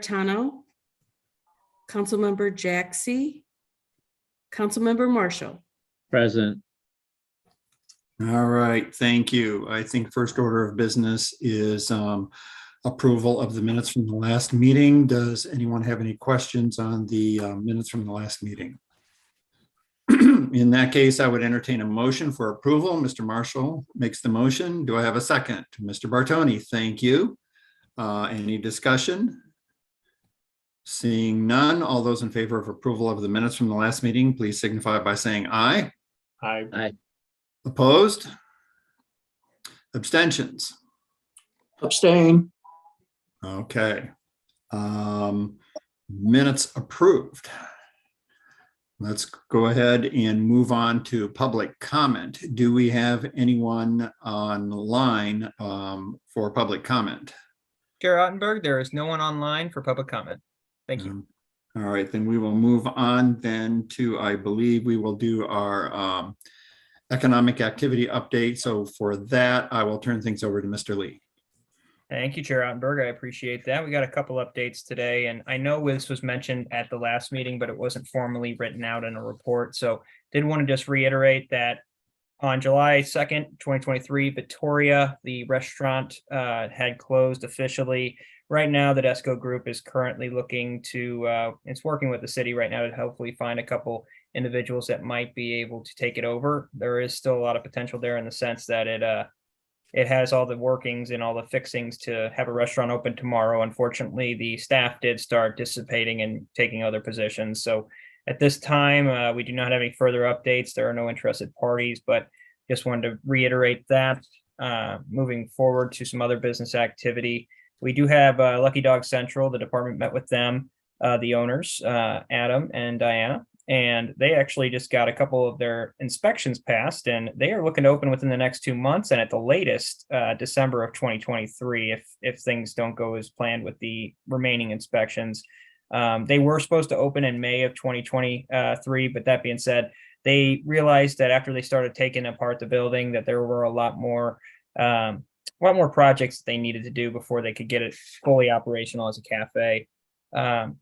Gaetano, Councilmember Jaxi, Councilmember Marshall. Present. All right, thank you. I think first order of business is approval of the minutes from the last meeting. Does anyone have any questions on the minutes from the last meeting? In that case, I would entertain a motion for approval. Mr. Marshall makes the motion. Do I have a second? Mr. Bartoni, thank you. Any discussion? Seeing none, all those in favor of approval of the minutes from the last meeting, please signify by saying aye. Aye. Opposed? Abstentions? Abstain. Okay. Minutes approved. Let's go ahead and move on to public comment. Do we have anyone online for public comment? Chair Ottenberg, there is no one online for public comment. Thank you. All right, then we will move on then to, I believe we will do our economic activity update. So for that, I will turn things over to Mr. Lee. Thank you, Chair Ottenberg. I appreciate that. We got a couple updates today, and I know this was mentioned at the last meeting, but it wasn't formally written out in a report. So did want to just reiterate that on July 2nd, 2023, Victoria, the restaurant had closed officially. Right now, the Desco Group is currently looking to, it's working with the city right now to hopefully find a couple individuals that might be able to take it over. There is still a lot of potential there in the sense that it has all the workings and all the fixings to have a restaurant open tomorrow. Unfortunately, the staff did start dissipating and taking other positions. So at this time, we do not have any further updates. There are no interested parties, but just wanted to reiterate that. Moving forward to some other business activity. We do have Lucky Dog Central. The department met with them, the owners, Adam and Diana, and they actually just got a couple of their inspections passed, and they are looking to open within the next 2 months, and at the latest, December of 2023, if things don't go as planned with the remaining inspections. They were supposed to open in May of 2023, but that being said, they realized that after they started taking apart the building, that there were a lot more projects that they needed to do before they could get it fully operational as a cafe.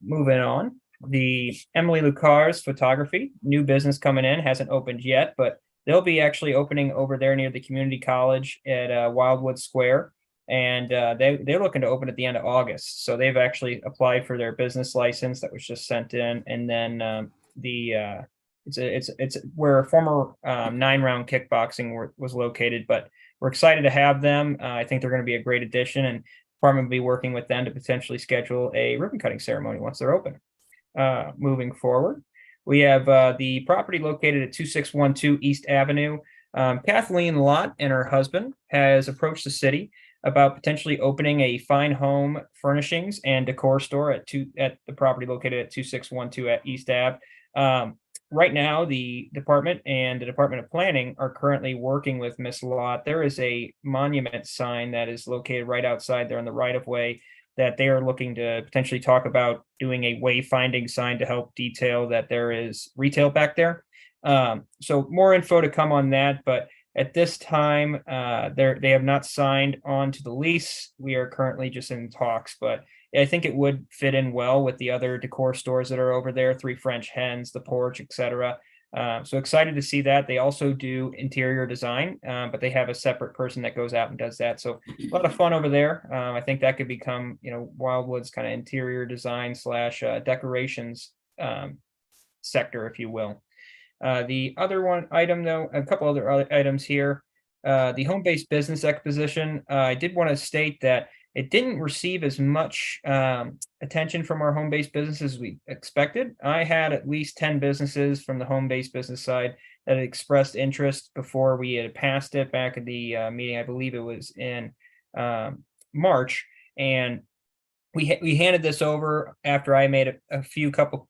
Moving on, the Emily Lucar's Photography, new business coming in, hasn't opened yet, but they'll be actually opening over there near the community college at Wildwood Square. And they're looking to open at the end of August. So they've actually applied for their business license that was just sent in. And then it's where former 9-round kickboxing was located, but we're excited to have them. I think they're going to be a great addition, and department will be working with them to potentially schedule a ribbon cutting ceremony once they're open. Moving forward, we have the property located at 2612 East Avenue. Kathleen Lott and her husband has approached the city about potentially opening a fine home furnishings and decor store at the property located at 2612 at East Ave. Right now, the department and the Department of Planning are currently working with Miss Lott. There is a monument sign that is located right outside there in the right of way that they are looking to potentially talk about doing a wayfinding sign to help detail that there is retail back there. So more info to come on that, but at this time, they have not signed on to the lease. We are currently just in talks, but I think it would fit in well with the other decor stores that are over there, Three French Hens, the Porch, etc. So excited to see that. They also do interior design, but they have a separate person that goes out and does that. So a lot of fun over there. I think that could become, Wildwood's kind of interior design / decorations sector, if you will. The other item, though, a couple other items here. The home-based business exposition. I did want to state that it didn't receive as much attention from our home-based businesses as we expected. I had at least 10 businesses from the home-based business side that had expressed interest before we had passed it back at the meeting. I believe it was in March, and we handed this over after I made a few couple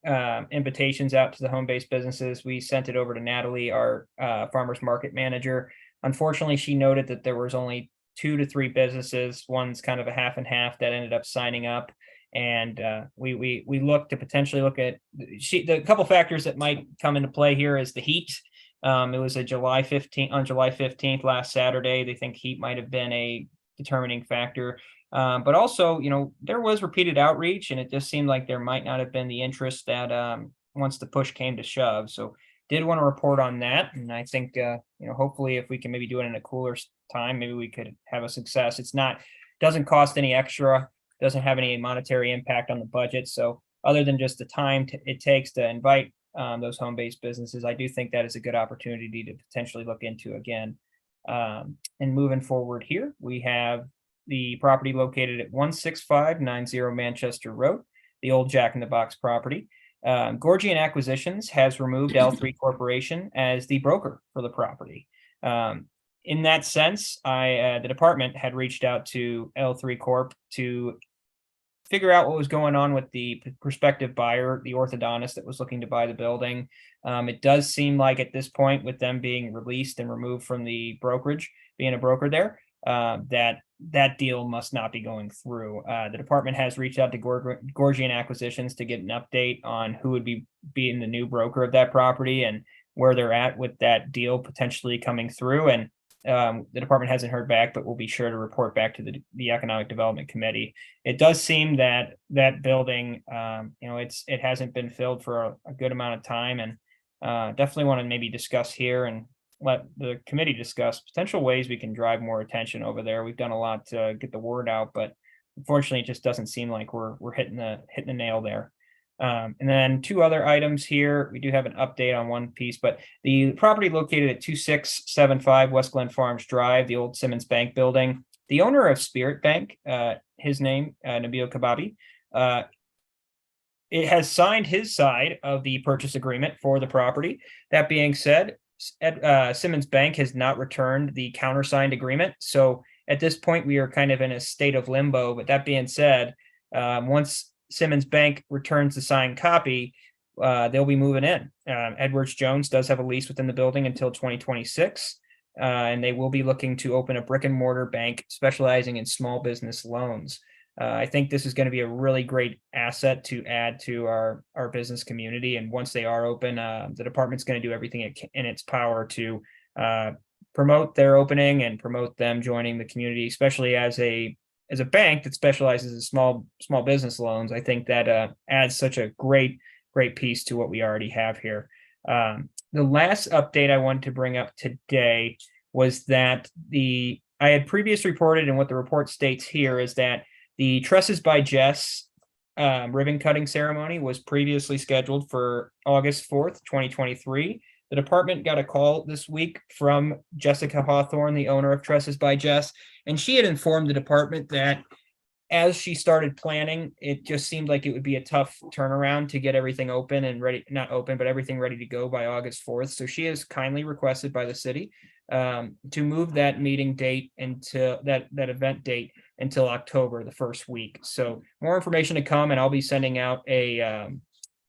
invitations out to the home-based businesses. We sent it over to Natalie, our farmers market manager. Unfortunately, she noted that there was only 2 to 3 businesses. One's kind of a half and half that ended up signing up. And we look to potentially look at the couple factors that might come into play here is the heat. It was on July 15th last Saturday. They think heat might have been a determining factor. But also, there was repeated outreach, and it just seemed like there might not have been the interest that once the push came to shove. So did want to report on that. And I think, hopefully if we can maybe do it in a cooler time, maybe we could have a success. Doesn't cost any extra, doesn't have any monetary impact on the budget. So other than just the time it takes to invite those home-based businesses, I do think that is a good opportunity to potentially look into again. And moving forward here, we have the property located at 16590 Manchester Road, the old Jack in the Box property. Gorgian Acquisitions has removed L3 Corporation as the broker for the property. In that sense, the department had reached out to L3 Corp to figure out what was going on with the prospective buyer, the orthodontist that was looking to buy the building. It does seem like at this point, with them being released and removed from the brokerage, being a broker there, that deal must not be going through. The department has reached out to Gorgian Acquisitions to get an update on who would be being the new broker of that property and where they're at with that deal potentially coming through. And the department hasn't heard back, but we'll be sure to report back to the Economic Development Committee. It does seem that building, it hasn't been filled for a good amount of time, and definitely want to maybe discuss here and let the committee discuss potential ways we can drive more attention over there. We've done a lot to get the word out, but unfortunately, it just doesn't seem like we're hitting the nail there. And then two other items here. We do have an update on one piece, but the property located at 2675 West Glen Farms Drive, the old Simmons Bank building, the owner of Spirit Bank, his name, Nabil Kababi, it has signed his side of the purchase agreement for the property. That being said, Simmons Bank has not returned the countersigned agreement. So at this point, we are kind of in a state of limbo. But that being said, once Simmons Bank returns the signed copy, they'll be moving in. Edwards Jones does have a lease within the building until 2026, and they will be looking to open a brick and mortar bank specializing in small business loans. I think this is going to be a really great asset to add to our business community. And once they are open, the department's going to do everything in its power to promote their opening and promote them joining the community, especially as a bank that specializes in small business loans. I think that adds such a great piece to what we already have here. The last update I wanted to bring up today was that I had previously reported, and what the report states here is that the Tresses by Jess ribbon cutting ceremony was previously scheduled for August 4th, 2023. The department got a call this week from Jessica Hawthorne, the owner of Tresses by Jess, and she had informed the department that as she started planning, it just seemed like it would be a tough turnaround to get everything open and ready, not open, but everything ready to go by August 4th. So she has kindly requested by the city to move that meeting date into that event date until October, the first week. So more information to come, and I'll be sending out an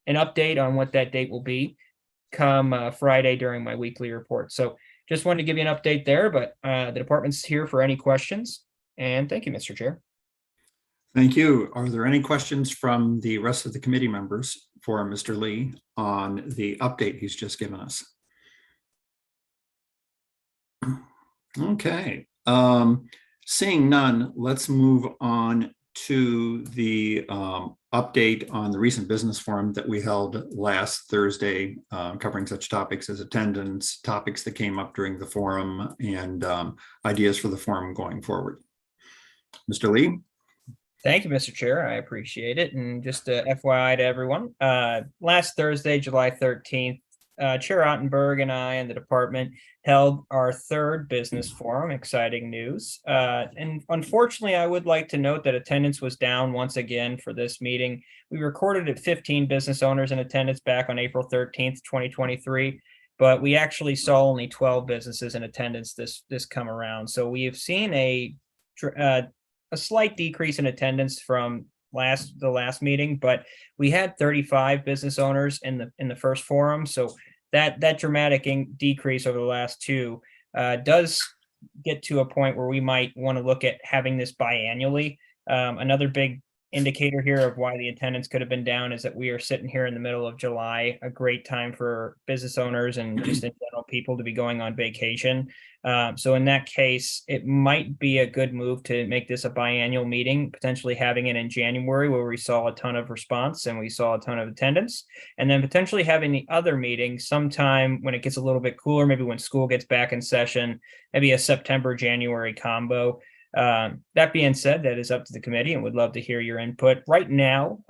update on what that date will be come Friday during my weekly report. So just wanted to give you an update there, but the department's here for any questions. And thank you, Mr. Chair. Thank you. Are there any questions from the rest of the committee members for Mr. Lee on the update he's just given us? Okay. Seeing none, let's move on to the update on the recent business forum that we held last Thursday, covering such topics as attendance, topics that came up during the forum, and ideas for the forum going forward. Mr. Lee? Thank you, Mr. Chair. I appreciate it. And just a FYI to everyone, last Thursday, July 13th, Chair Ottenberg and I and the department held our third business forum. Exciting news. And unfortunately, I would like to note that attendance was down once again for this meeting. We recorded at 15 business owners in attendance back on April 13th, 2023, but we actually saw only 12 businesses in attendance this come around. So we have seen a slight decrease in attendance from the last meeting, but we had 35 business owners in the first forum. So that dramatic decrease over the last two does get to a point where we might want to look at having this biannually. Another big indicator here of why the attendance could have been down is that we are sitting here in the middle of July, a great time for business owners and just in general people to be going on vacation. So in that case, it might be a good move to make this a biannual meeting, potentially having it in January where we saw a ton of response and we saw a ton of attendance, and then potentially having the other meeting sometime when it gets a little bit cooler, maybe when school gets back in session, maybe a September, January combo. That being said, that is up to the committee and would love to hear your input. Right now,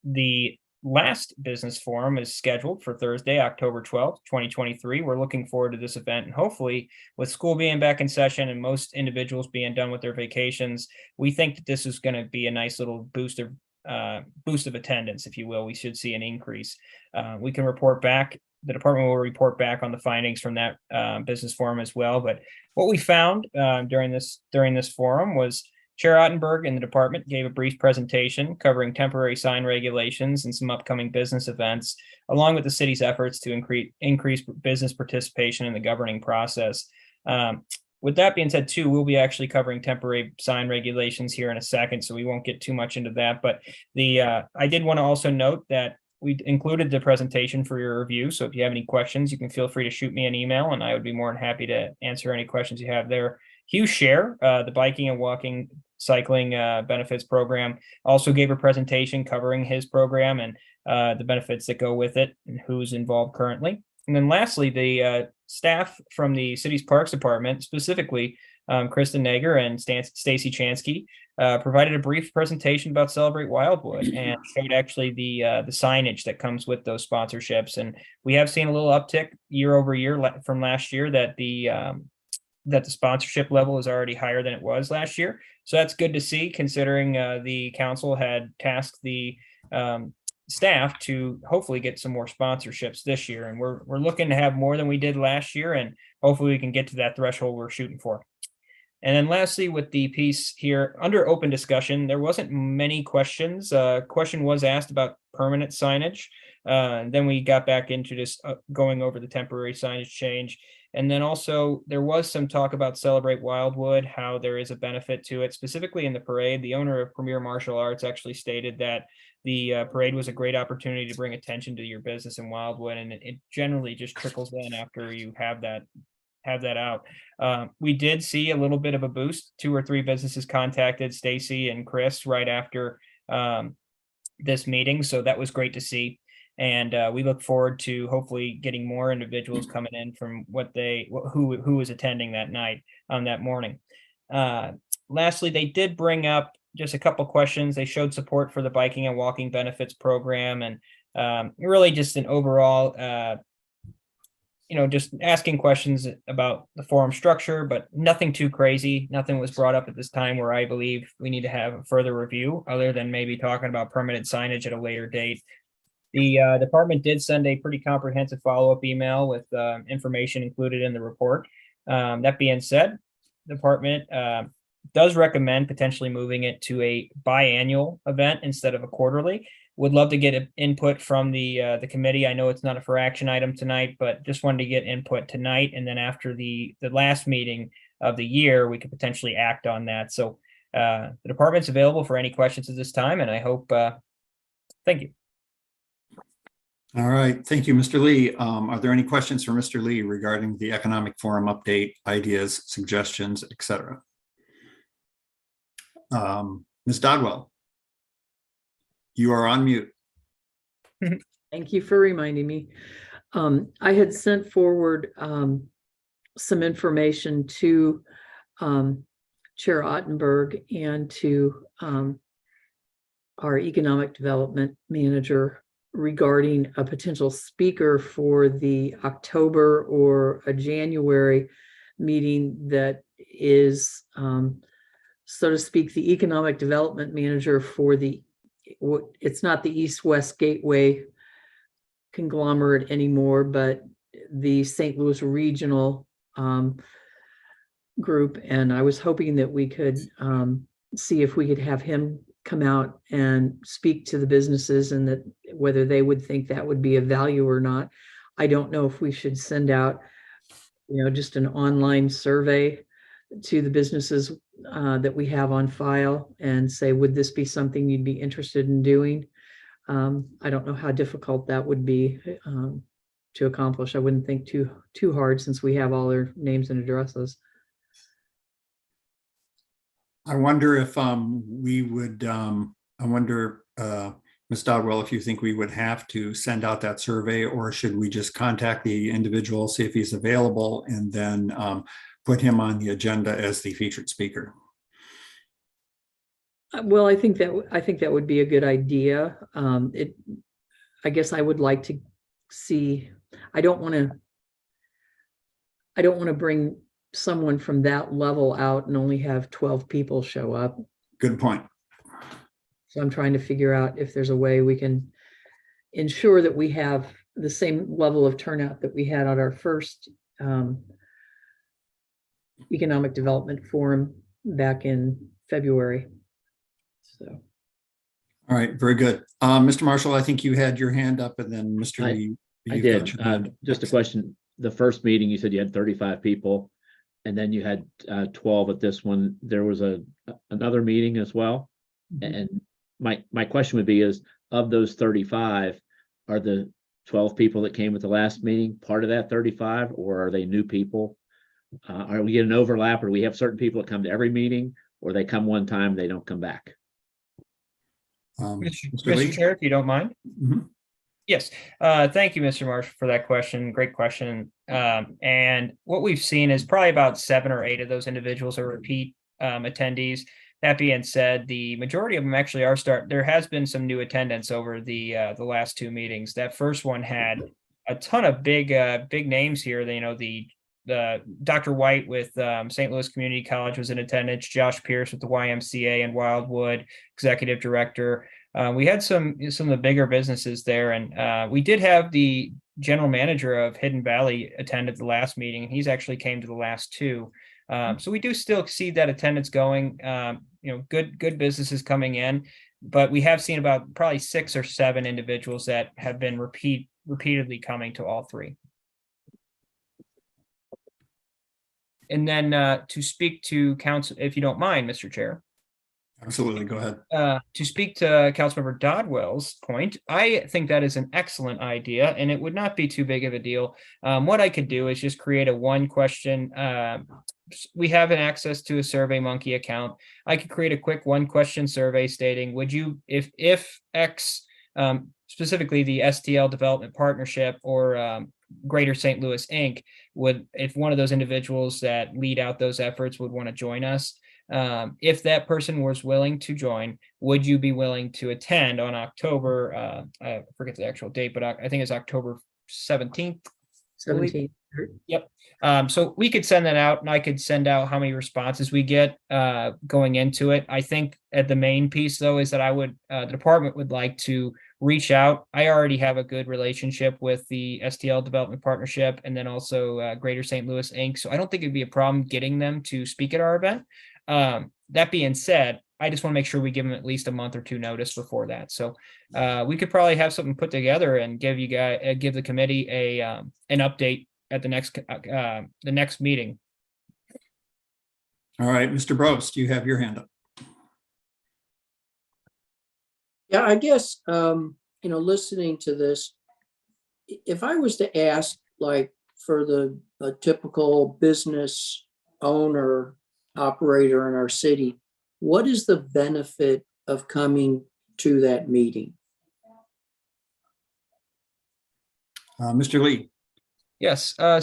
the last business forum is scheduled for Thursday, October 12th, 2023. We're looking forward to this event, and hopefully with school being back in session and most individuals being done with their vacations, we think that this is going to be a nice little boost of attendance, if you will. We should see an increase. We can report back. The department will report back on the findings from that business forum as well. But what we found during this forum was Chair Ottenberg and the department gave a brief presentation covering temporary sign regulations and some upcoming business events, along with the city's efforts to increase business participation in the governing process. With that being said, too, we'll be actually covering temporary sign regulations here in a second, so we won't get too much into that. But I did want to also note that we included the presentation for your review. So if you have any questions, you can feel free to shoot me an email, and I would be more than happy to answer any questions you have there. Hugh Scher, the biking and walking cycling benefits program, also gave a presentation covering his program and the benefits that go with it and who's involved currently. And then lastly, the staff from the city's parks department, specifically Kristen Nager and Stacy Chansky, provided a brief presentation about Celebrate Wildwood and showed actually the signage that comes with those sponsorships. And we have seen a little uptick year over year from last year that the sponsorship level is already higher than it was last year. So that's good to see, considering the council had tasked the staff to hopefully get some more sponsorships this year. And we're looking to have more than we did last year, and hopefully we can get to that threshold we're shooting for. And then lastly, with the piece here under open discussion, there wasn't many questions. Question was asked about permanent signage. Then we got back into just going over the temporary signage change. And then also there was some talk about Celebrate Wildwood, how there is a benefit to it, specifically in the parade. The owner of Premier Martial Arts actually stated that the parade was a great opportunity to bring attention to your business in Wildwood, and it generally just trickles in after you have that out. We did see a little bit of a boost. 2 or 3 businesses contacted Stacy and Chris right after this meeting, so that was great to see. And we look forward to hopefully getting more individuals coming in from who was attending that night on that morning. Lastly, they did bring up just a couple questions. They showed support for the biking and walking benefits program, and really just an overall just asking questions about the forum structure, but nothing too crazy. Nothing was brought up at this time where I believe we need to have a further review, other than maybe talking about permanent signage at a later date. The department did send a pretty comprehensive follow-up email with information included in the report. That being said, the department does recommend potentially moving it to a biannual event instead of a quarterly. Would love to get input from the committee. I know it's not a for action item tonight, but just wanted to get input tonight. And then after the last meeting of the year, we could potentially act on that. So the department's available for any questions at this time, and I hope, thank you. All right. Thank you, Mr. Lee. Are there any questions for Mr. Lee regarding the economic forum update, ideas, suggestions, etc.? Ms. Dodwell, you are on mute. Thank you for reminding me. I had sent forward some information to Chair Ottenberg and to our economic development manager regarding a potential speaker for the October or a January meeting that is, so to speak, the economic development manager for it's not the East-West Gateway conglomerate anymore, but the St. Louis Regional group. And I was hoping that we could see if we could have him come out and speak to the businesses, and that whether they would think that would be of value or not. I don't know if we should send out, just an online survey to the businesses that we have on file and say, would this be something you'd be interested in doing? I don't know how difficult that would be to accomplish. I wouldn't think too hard since we have all their names and addresses. I wonder if we would, Ms. Dodwell, if you think we would have to send out that survey, or should we just contact the individual, see if he's available, and then put him on the agenda as the featured speaker? Well, I think that would be a good idea. I guess I would like to see, I don't want to bring someone from that level out and only have 12 people show up. Good point. So I'm trying to figure out if there's a way we can ensure that we have the same level of turnout that we had at our first economic development forum back in February. So. All right, very good. Mr. Marshall, I think you had your hand up, and then Mr. Lee. I you've did. got your hand. Just a question. The first meeting, you said you had 35 people, and then you had 12 at this one. There was another meeting as well. And my question would be is, of those 35, are the 12 people that came at the last meeting part of that 35, or are they new people? Are we getting overlap, or do we have certain people that come to every meeting, or they come one time, they don't come back? Mr. Lee? Mr. Chair, if you don't mind. Mhm. Yes, thank you, Mr. Marsh, for that question. Great question. And what we've seen is probably about 7 or 8 of those individuals are repeat attendees. That being said, the majority of them actually are there has been some new attendance over the last 2 meetings. That first one had a ton of big names here. The Dr. White with St. Louis Community College was in attendance. Josh Pierce with the YMCA and Wildwood, executive director. We had some of the bigger businesses there, and we did have the general manager of Hidden Valley attend at the last meeting, and he's actually came to the last 2. So we do still see that attendance going. Good businesses coming in, but we have seen about probably 6 or 7 individuals that have been repeatedly coming to all 3. And then to speak to council, if you don't mind, Mr. Chair. Absolutely, go ahead. To speak to Councilmember Dodwell's point, I think that is an excellent idea, and it would not be too big of a deal. What I could do is just create a 1 question. We have an access to a SurveyMonkey account. I could create a quick 1 question survey stating, would you, if X, specifically the STL Development Partnership or Greater St. Louis Inc., if one of those individuals that lead out those efforts would want to join us, if that person was willing to join, would you be willing to attend on October, I forget the actual date, but I think it's October 17th. 17. Yep. So we could send that out, and I could send out how many responses we get going into it. I think at the main piece, though, is that the department would like to reach out. I already have a good relationship with the STL Development Partnership and then also Greater St. Louis Inc. So I don't think it'd be a problem getting them to speak at our event. That being said, I just want to make sure we give them at least a month or 2 notice before that. So we could probably have something put together and give the committee an update at the next meeting. All right, Mr. Probst, you have your hand up. Yeah, I guess, listening to this, if I was to ask, like, for a typical business owner, operator in our city, what is the benefit of coming to that meeting? Mr. Lee. Yes. I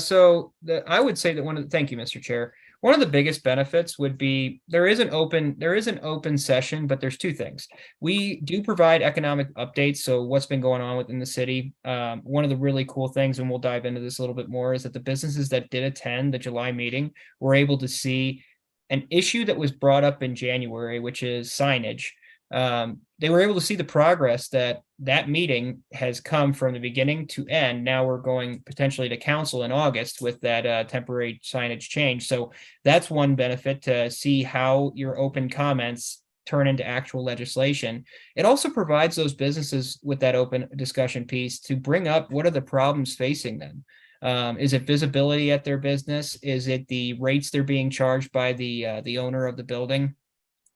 would say that thank you, Mr. Chair. One of the biggest benefits would be there is an open session, but there's 2 things. We do provide economic updates. So what's been going on within the city. One of the really cool things, and we'll dive into this a little bit more, is that the businesses that did attend the July meeting were able to see an issue that was brought up in January, which is signage. They were able to see the progress that meeting has come from the beginning to end. Now we're going potentially to council in August with that temporary signage change. So that's one benefit, to see how your open comments turn into actual legislation. It also provides those businesses with that open discussion piece to bring up what are the problems facing them. Is it visibility at their business? Is it the rates they're being charged by the owner of the building?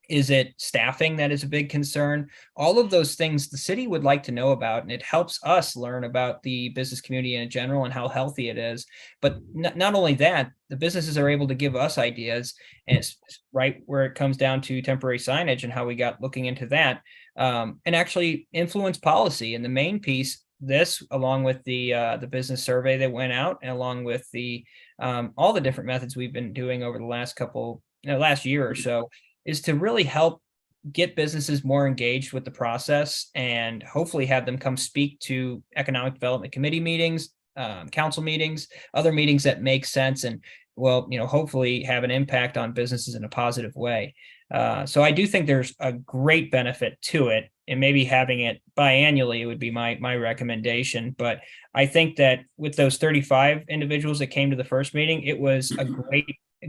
Is it staffing that is a big concern? All of those things the city would like to know about, and it helps us learn about the business community in general and how healthy it is. But not only that, the businesses are able to give us ideas, and it's right where it comes down to temporary signage and how we got looking into that, and actually influence policy. And the main piece, this along with the business survey that went out, and along with the all the different methods we've been doing over the last year or so, is to really help get businesses more engaged with the process and hopefully have them come speak to economic development committee meetings, council meetings, other meetings that make sense, and hopefully have an impact on businesses in a positive way. So I do think there's a great benefit to it, and maybe having it biannually would be my recommendation. But I think that with those 35 individuals that came to the first meeting, it was a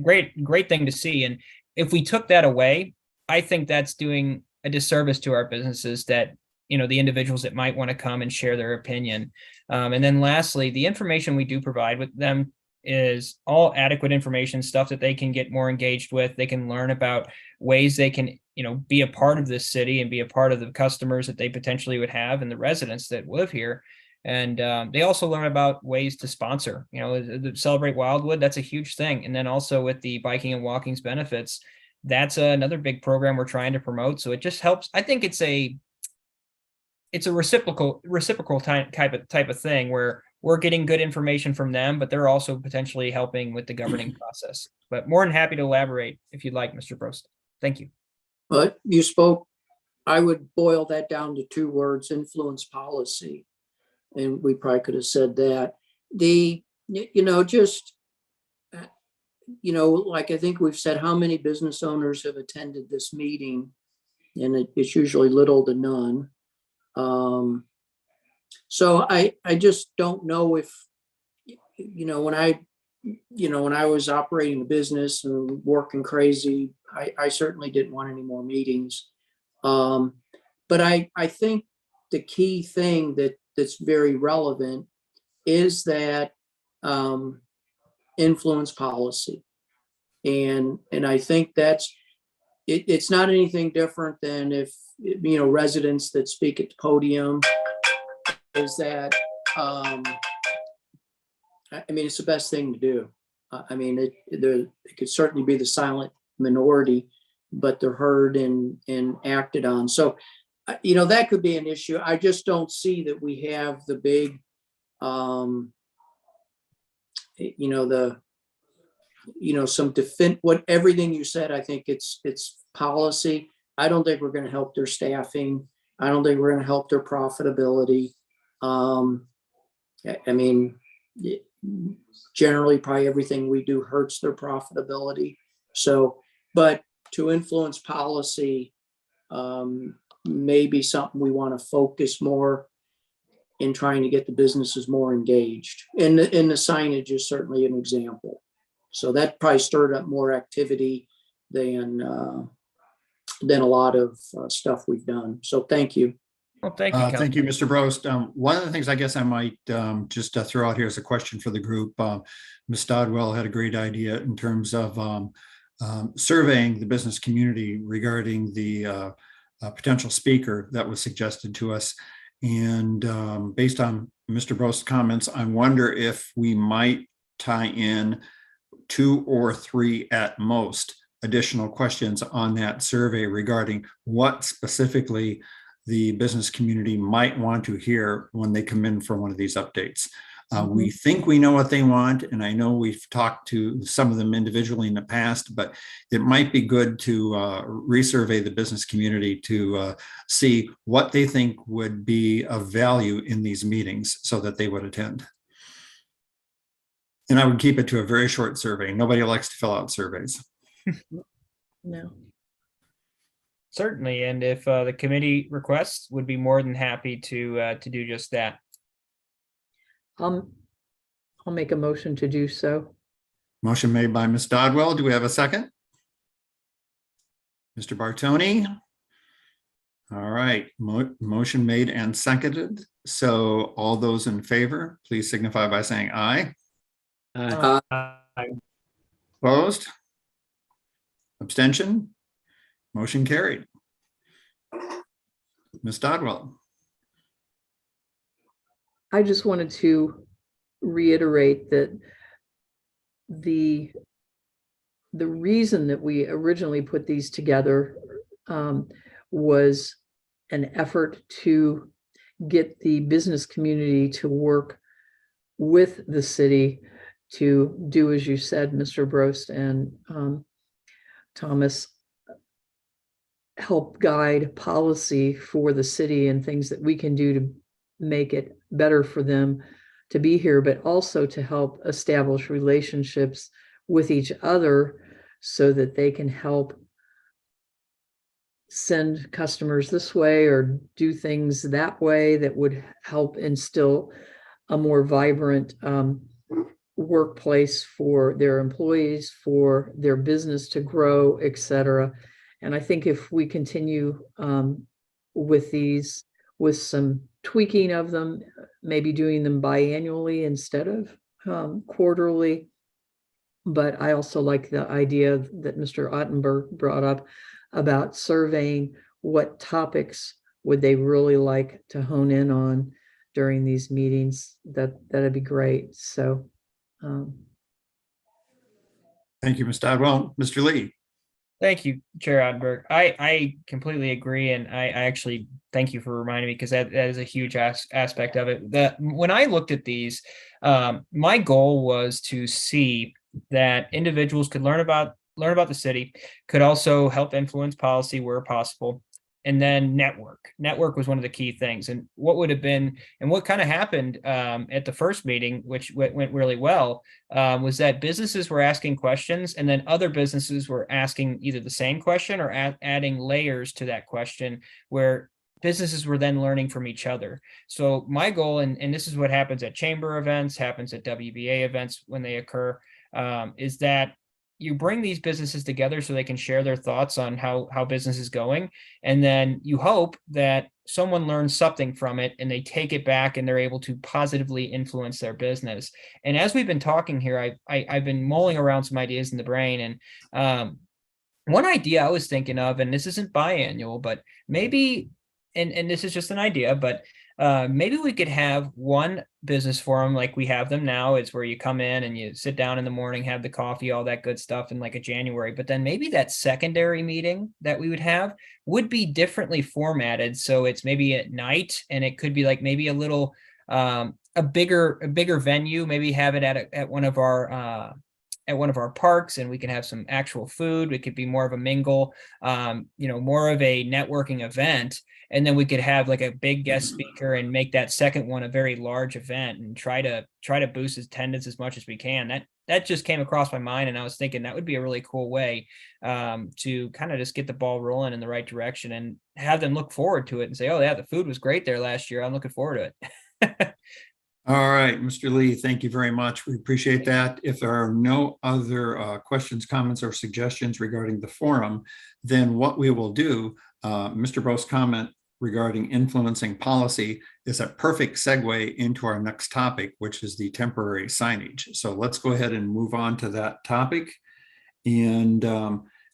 great thing to see. And if we took that away, I think that's doing a disservice to our businesses, that, the individuals that might want to come and share their opinion. And then lastly, the information we do provide with them is all adequate information, stuff that they can get more engaged with. They can learn about ways they can, be a part of this city and be a part of the customers that they potentially would have and the residents that live here. And they also learn about ways to sponsor, the Celebrate Wildwood. That's a huge thing. And then also with the biking and walking's benefits, that's another big program we're trying to promote. So it just helps. I think it's a reciprocal type of thing where we're getting good information from them, but they're also potentially helping with the governing process. But more than happy to elaborate if you'd like, Mr. Prost. Thank you. But I would boil that down to two words: influence policy. And we probably could have said that. Like I think we've said, how many business owners have attended this meeting? And it's usually little to none. So I just don't know if, when I was operating a business and working crazy, I certainly didn't want any more meetings. But I think the key thing that's very relevant is that influence policy. And I think it's not anything different than if, residents that speak at the podium, is that, it's the best thing to do. It could certainly be the silent minority, but they're heard and acted on. So, that could be an issue. I just don't see that we have the big, everything you said. I think it's policy. I don't think we're going to help their staffing. I don't think we're going to help their profitability. Generally, probably everything we do hurts their profitability. So, but to influence policy, maybe something we want to focus more in trying to get the businesses more engaged. And the signage is certainly an example. So that probably stirred up more activity than a lot of stuff we've done. So thank you. Well, thank you. Thank you, Mr. Brost. One of the things I guess I might just throw out here as a question for the group. Ms. Dodwell had a great idea in terms of surveying the business community regarding the potential speaker that was suggested to us. And based on Mr. Brost's comments, I wonder if we might tie in 2 or 3 at most additional questions on that survey regarding what specifically the business community might want to hear when they come in for one of these updates. We think we know what they want, and I know we've talked to some of them individually in the past, but it might be good to resurvey the business community to see what they think would be of value in these meetings so that they would attend. And I would keep it to a very short survey. Nobody likes to fill out surveys. No. Certainly, and if the committee requests, would be more than happy to do just that. I'll make a motion to do so. Motion made by Ms. Dodwell. Do we have a second? Mr. Bartoni? All right, motion made and seconded. So all those in favor, please signify by saying aye. Opposed? Abstention? Motion carried. Ms. Dodwell. I just wanted to reiterate that the reason that we originally put these together was an effort to get the business community to work with the city to do, as you said, Mr. Brost and Thomas, help guide policy for the city and things that we can do to make it better for them to be here, but also to help establish relationships with each other so that they can help send customers this way or do things that way that would help instill a more vibrant workplace for their employees, for their business to grow, et cetera. And I think if we continue with these, with some tweaking of them, maybe doing them biannually instead of quarterly. But I also like the idea that Mr. Ottenberg brought up about surveying what topics would they really like to hone in on during these meetings. That'd be great. So Thank you, Ms. Dodwell. Mr. Lee. Thank you, Chair Odenberg. I completely agree, and I actually thank you for reminding me, because that is a huge aspect of it. That when I looked at these, my goal was to see that individuals could learn about the city, could also help influence policy where possible, and then network was one of the key things. And what would have been, and what kind of happened at the first meeting, which went really well, was that businesses were asking questions, and then other businesses were asking either the same question or adding layers to that question, where businesses were then learning from each other. So my goal, and this is what happens at chamber events, happens at WBA events when they occur, is that you bring these businesses together so they can share their thoughts on how business is going. And then you hope that someone learns something from it and they take it back and they're able to positively influence their business. And as we've been talking here, I've been mulling around some ideas in the brain. And one idea I was thinking of, and this isn't biannual, but maybe, and this is just an idea, but maybe we could have one business forum like we have them now. It's where you come in and you sit down in the morning, have the coffee, all that good stuff in like a January. But then maybe that secondary meeting that we would have would be differently formatted. So it's maybe at night, and it could be like maybe a little a bigger venue. Maybe have it at one of our parks, and we can have some actual food. It could be more of a mingle, more of a networking event. And then we could have like a big guest speaker and make that second one a very large event and try to boost attendance as much as we can. That just came across my mind, and I was thinking that would be a really cool way to kind of just get the ball rolling in the right direction and have them look forward to it and say, oh yeah, the food was great there last year. I'm looking forward to it. All right, Mr. Lee, thank you very much. We appreciate that. If there are no other questions, comments, or suggestions regarding the forum, then what we will do, Mr. Brost's comment regarding influencing policy is a perfect segue into our next topic, which is the temporary signage. So let's go ahead and move on to that topic. And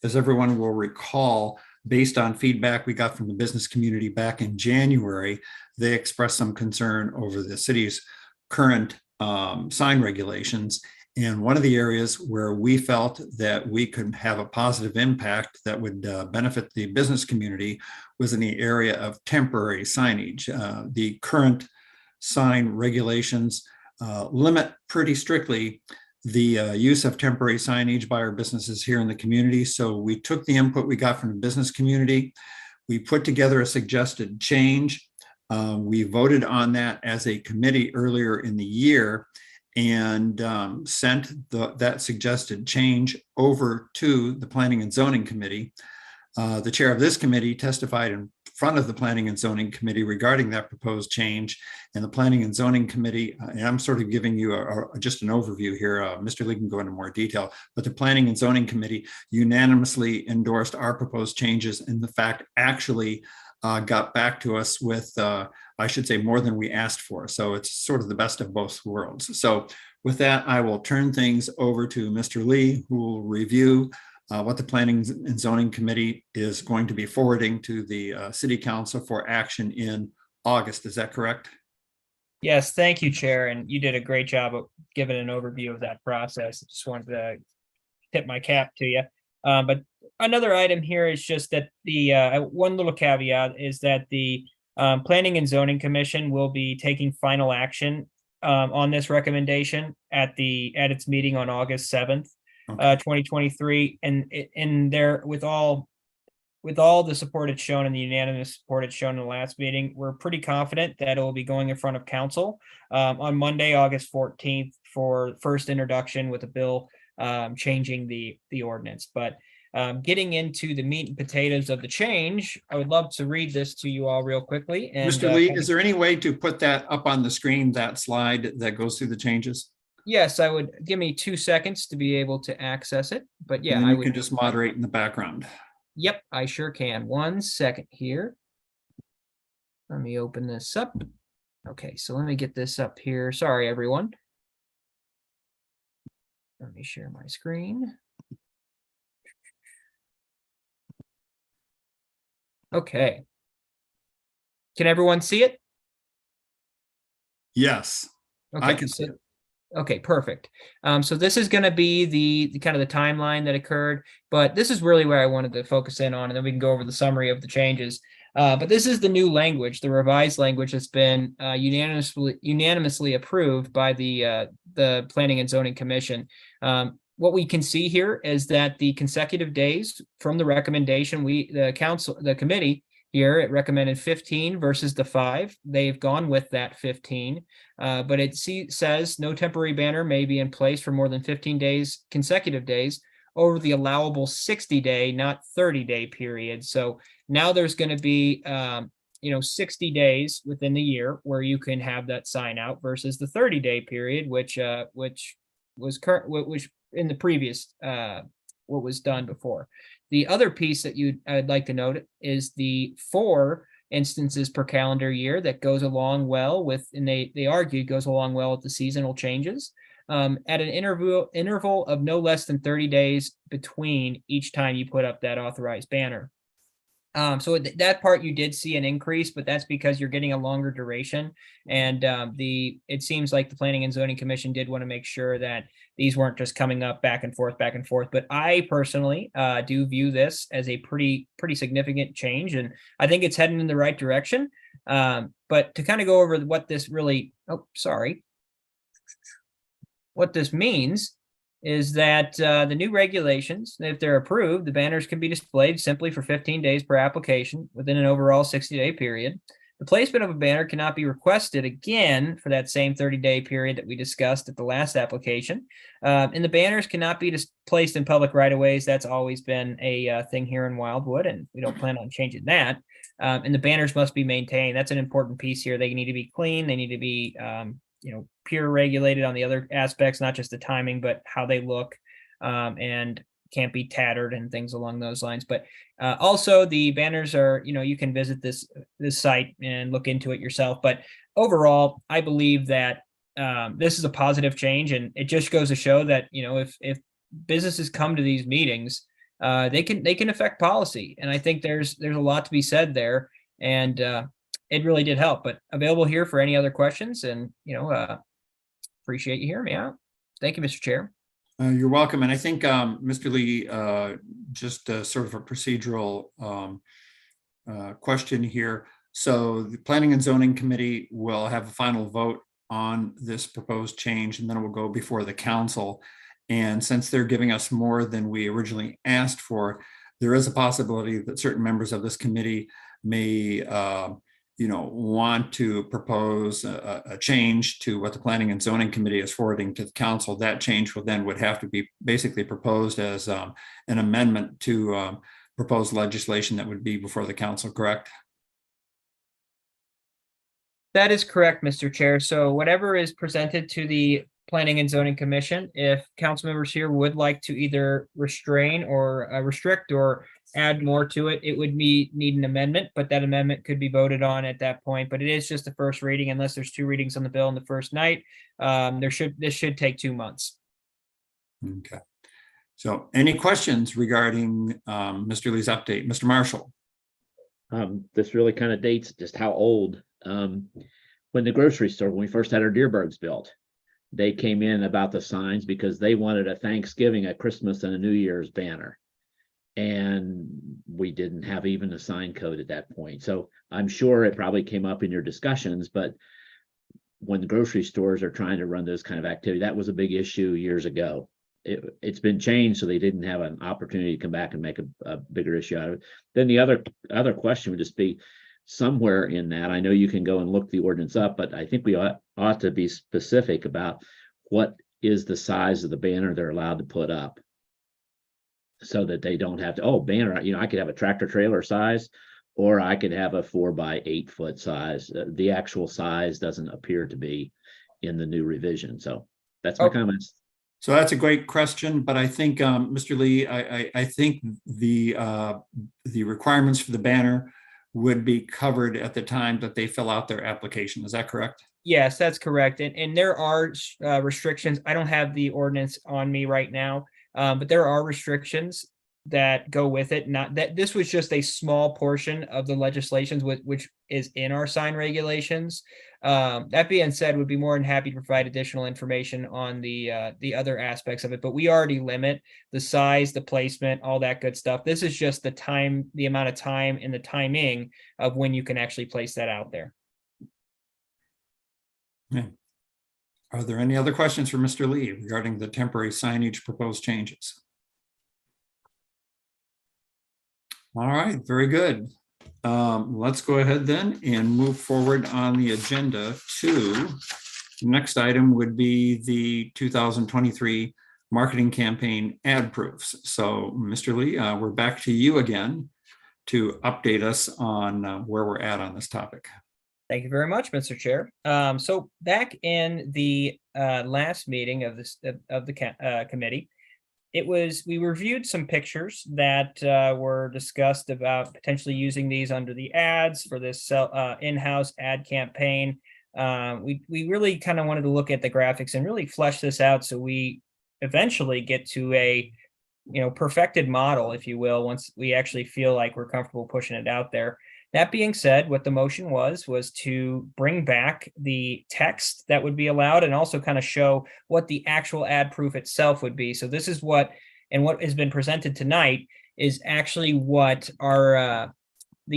as everyone will recall, based on feedback we got from the business community back in January, they expressed some concern over the city's current sign regulations. And one of the areas where we felt that we could have a positive impact that would benefit the business community was in the area of temporary signage. The current sign regulations limit pretty strictly the use of temporary signage by our businesses here in the community. So we took the input we got from the business community. We put together a suggested change. We voted on that as a committee earlier in the year, and sent that suggested change over to the Planning and Zoning Committee. The chair of this committee testified in front of the Planning and Zoning Committee regarding that proposed change. And the Planning and Zoning Committee, and I'm sort of giving you just an overview here, Mr. Lee can go into more detail, but the Planning and Zoning Committee unanimously endorsed our proposed changes, and the fact actually got back to us with, I should say, more than we asked for. So it's sort of the best of both worlds. So With that, I will turn things over to Mr. Lee, who will review what the Planning and Zoning Committee is going to be forwarding to the City Council for action in August. Is that correct? Yes, thank you, Chair, and you did a great job of giving an overview of that process. Just wanted to tip my cap to you. But another item here is just that the one little caveat is that the Planning and Zoning Commission will be taking final action on this recommendation at its meeting on August 7th, Okay. 2023, and in there with all the support it's shown and the unanimous support it's shown in the last meeting, we're pretty confident that it will be going in front of council on Monday, August 14th for first introduction with a bill changing the ordinance. But getting into the meat and potatoes of the change, I would love to read this to you all real quickly. And Mr. Lee, is there any way to put that up on the screen, that slide that goes through the changes? yes, I would give me 2 seconds to be able to access it. But yeah, And then I you would. can just moderate in the background. Yep, I sure can. 1 second here. Let me open this up. Okay, so let me get this up here. Sorry, everyone. Let me share my screen. Okay. Can everyone see it? Yes, I Okay, can see it. okay, perfect. So this is going to be the kind of the timeline that occurred, but this is really where I wanted to focus in on, and then we can go over the summary of the changes. But this is the new language, the revised language that's been unanimously approved by the Planning and Zoning Commission. What we can see here is that the consecutive days from the recommendation, the committee here, it recommended 15 versus the 5. They've gone with that 15, but it says no temporary banner may be in place for more than 15 days, consecutive days, over the allowable 60-day, not 30-day period. So now there's going to be 60 days within the year where you can have that sign out versus the 30-day period, which was in the previous what was done before. The other piece that I'd like to note is the 4 instances per calendar year that goes along well with, and they argue goes along well with the seasonal changes at an interval of no less than 30 days between each time you put up that authorized banner. So that part you did see an increase, but that's because you're getting a longer duration. And it seems like the Planning and Zoning Commission did want to make sure that these weren't just coming up back and forth. But I personally do view this as a pretty significant change, and I think it's heading in the right direction. But to kind of go over what this really, what this means is that the new regulations, if they're approved, the banners can be displayed simply for 15 days per application within an overall 60-day period. The placement of a banner cannot be requested again for that same 30-day period that we discussed at the last application. And the banners cannot be placed in public right-of-ways. That's always been a thing here in Wildwood, and we don't plan on changing that. And the banners must be maintained. That's an important piece here. They need to be clean. They need to be peer regulated on the other aspects, not just the timing, but how they look, and can't be tattered and things along those lines. But also the banners are, you can visit this site and look into it yourself. But overall, I believe that this is a positive change, and it just goes to show that, if businesses come to these meetings, they can affect policy. And I think there's a lot to be said there. And it really did help. But available here for any other questions, and appreciate you hearing me out. Thank you, Mr. Chair. You're welcome. And I think, Mr. Lee, just sort of a procedural question here. So the Planning and Zoning Committee will have a final vote on this proposed change, and then it will go before the council. And since they're giving us more than we originally asked for, there is a possibility that certain members of this committee may want to propose a change to what the Planning and Zoning Committee is forwarding to the council. That change would have to be basically proposed as an amendment to proposed legislation that would be before the council, correct? That is correct, Mr. Chair. So whatever is presented to the Planning and Zoning Commission. If council members here would like to either restrain or restrict or add more to it, it would need an amendment, but that amendment could be voted on at that point. But it is just the first reading unless there's 2 readings on the bill in the first night. This should take 2 months. Okay. So any questions regarding Mr. Lee's update? Mr. Marshall? This really kind of dates just how old, when the grocery store, when we first had our Deerbergs built, they came in about the signs because they wanted a Thanksgiving, a Christmas, and a New Year's banner. And we didn't have even a sign code at that point. So I'm sure it probably came up in your discussions, but when the grocery stores are trying to run those kind of activity, that was a big issue years ago. It's been changed, so they didn't have an opportunity to come back and make a bigger issue out of it. Then the other question would just be somewhere in that. I know you can go and look the ordinance up, but I think we ought to be specific about what is the size of the banner they're allowed to put up, so that they don't have to, banner, I could have a tractor trailer size, or I could have a 4 by 8 foot size. The actual size doesn't appear to be in the new revision. So that's my comments. So that's a great question, but I think, Mr. Lee, I think the requirements for the banner would be covered at the time that they fill out their application. Is that correct? Yes, that's correct. And there are restrictions. I don't have the ordinance on me right now, but there are restrictions that go with it. Not that this was just a small portion of the legislations which is in our sign regulations. That being said, would be more than happy to provide additional information on the other aspects of it, but we already limit the size, the placement, all that good stuff. This is just the time, the amount of time and the timing of when you can actually place that out there. Yeah. Are there any other questions for Mr. Lee regarding the temporary signage proposed changes? All right, very good. Let's go ahead then and move forward on the agenda to the next item would be the 2023 marketing campaign ad proofs. So Mr. Lee, we're back to you again to update us on where we're at on this topic. Thank you very much, Mr. Chair. So back in the last meeting of the committee, we reviewed some pictures that were discussed about potentially using these under the ads for this in-house ad campaign. We really kind of wanted to look at the graphics and really flesh this out so we eventually get to a perfected model, if you will, once we actually feel like we're comfortable pushing it out there. That being said, what the motion was to bring back the text that would be allowed and also kind of show what the actual ad proof itself would be. So this is what has been presented tonight is actually what the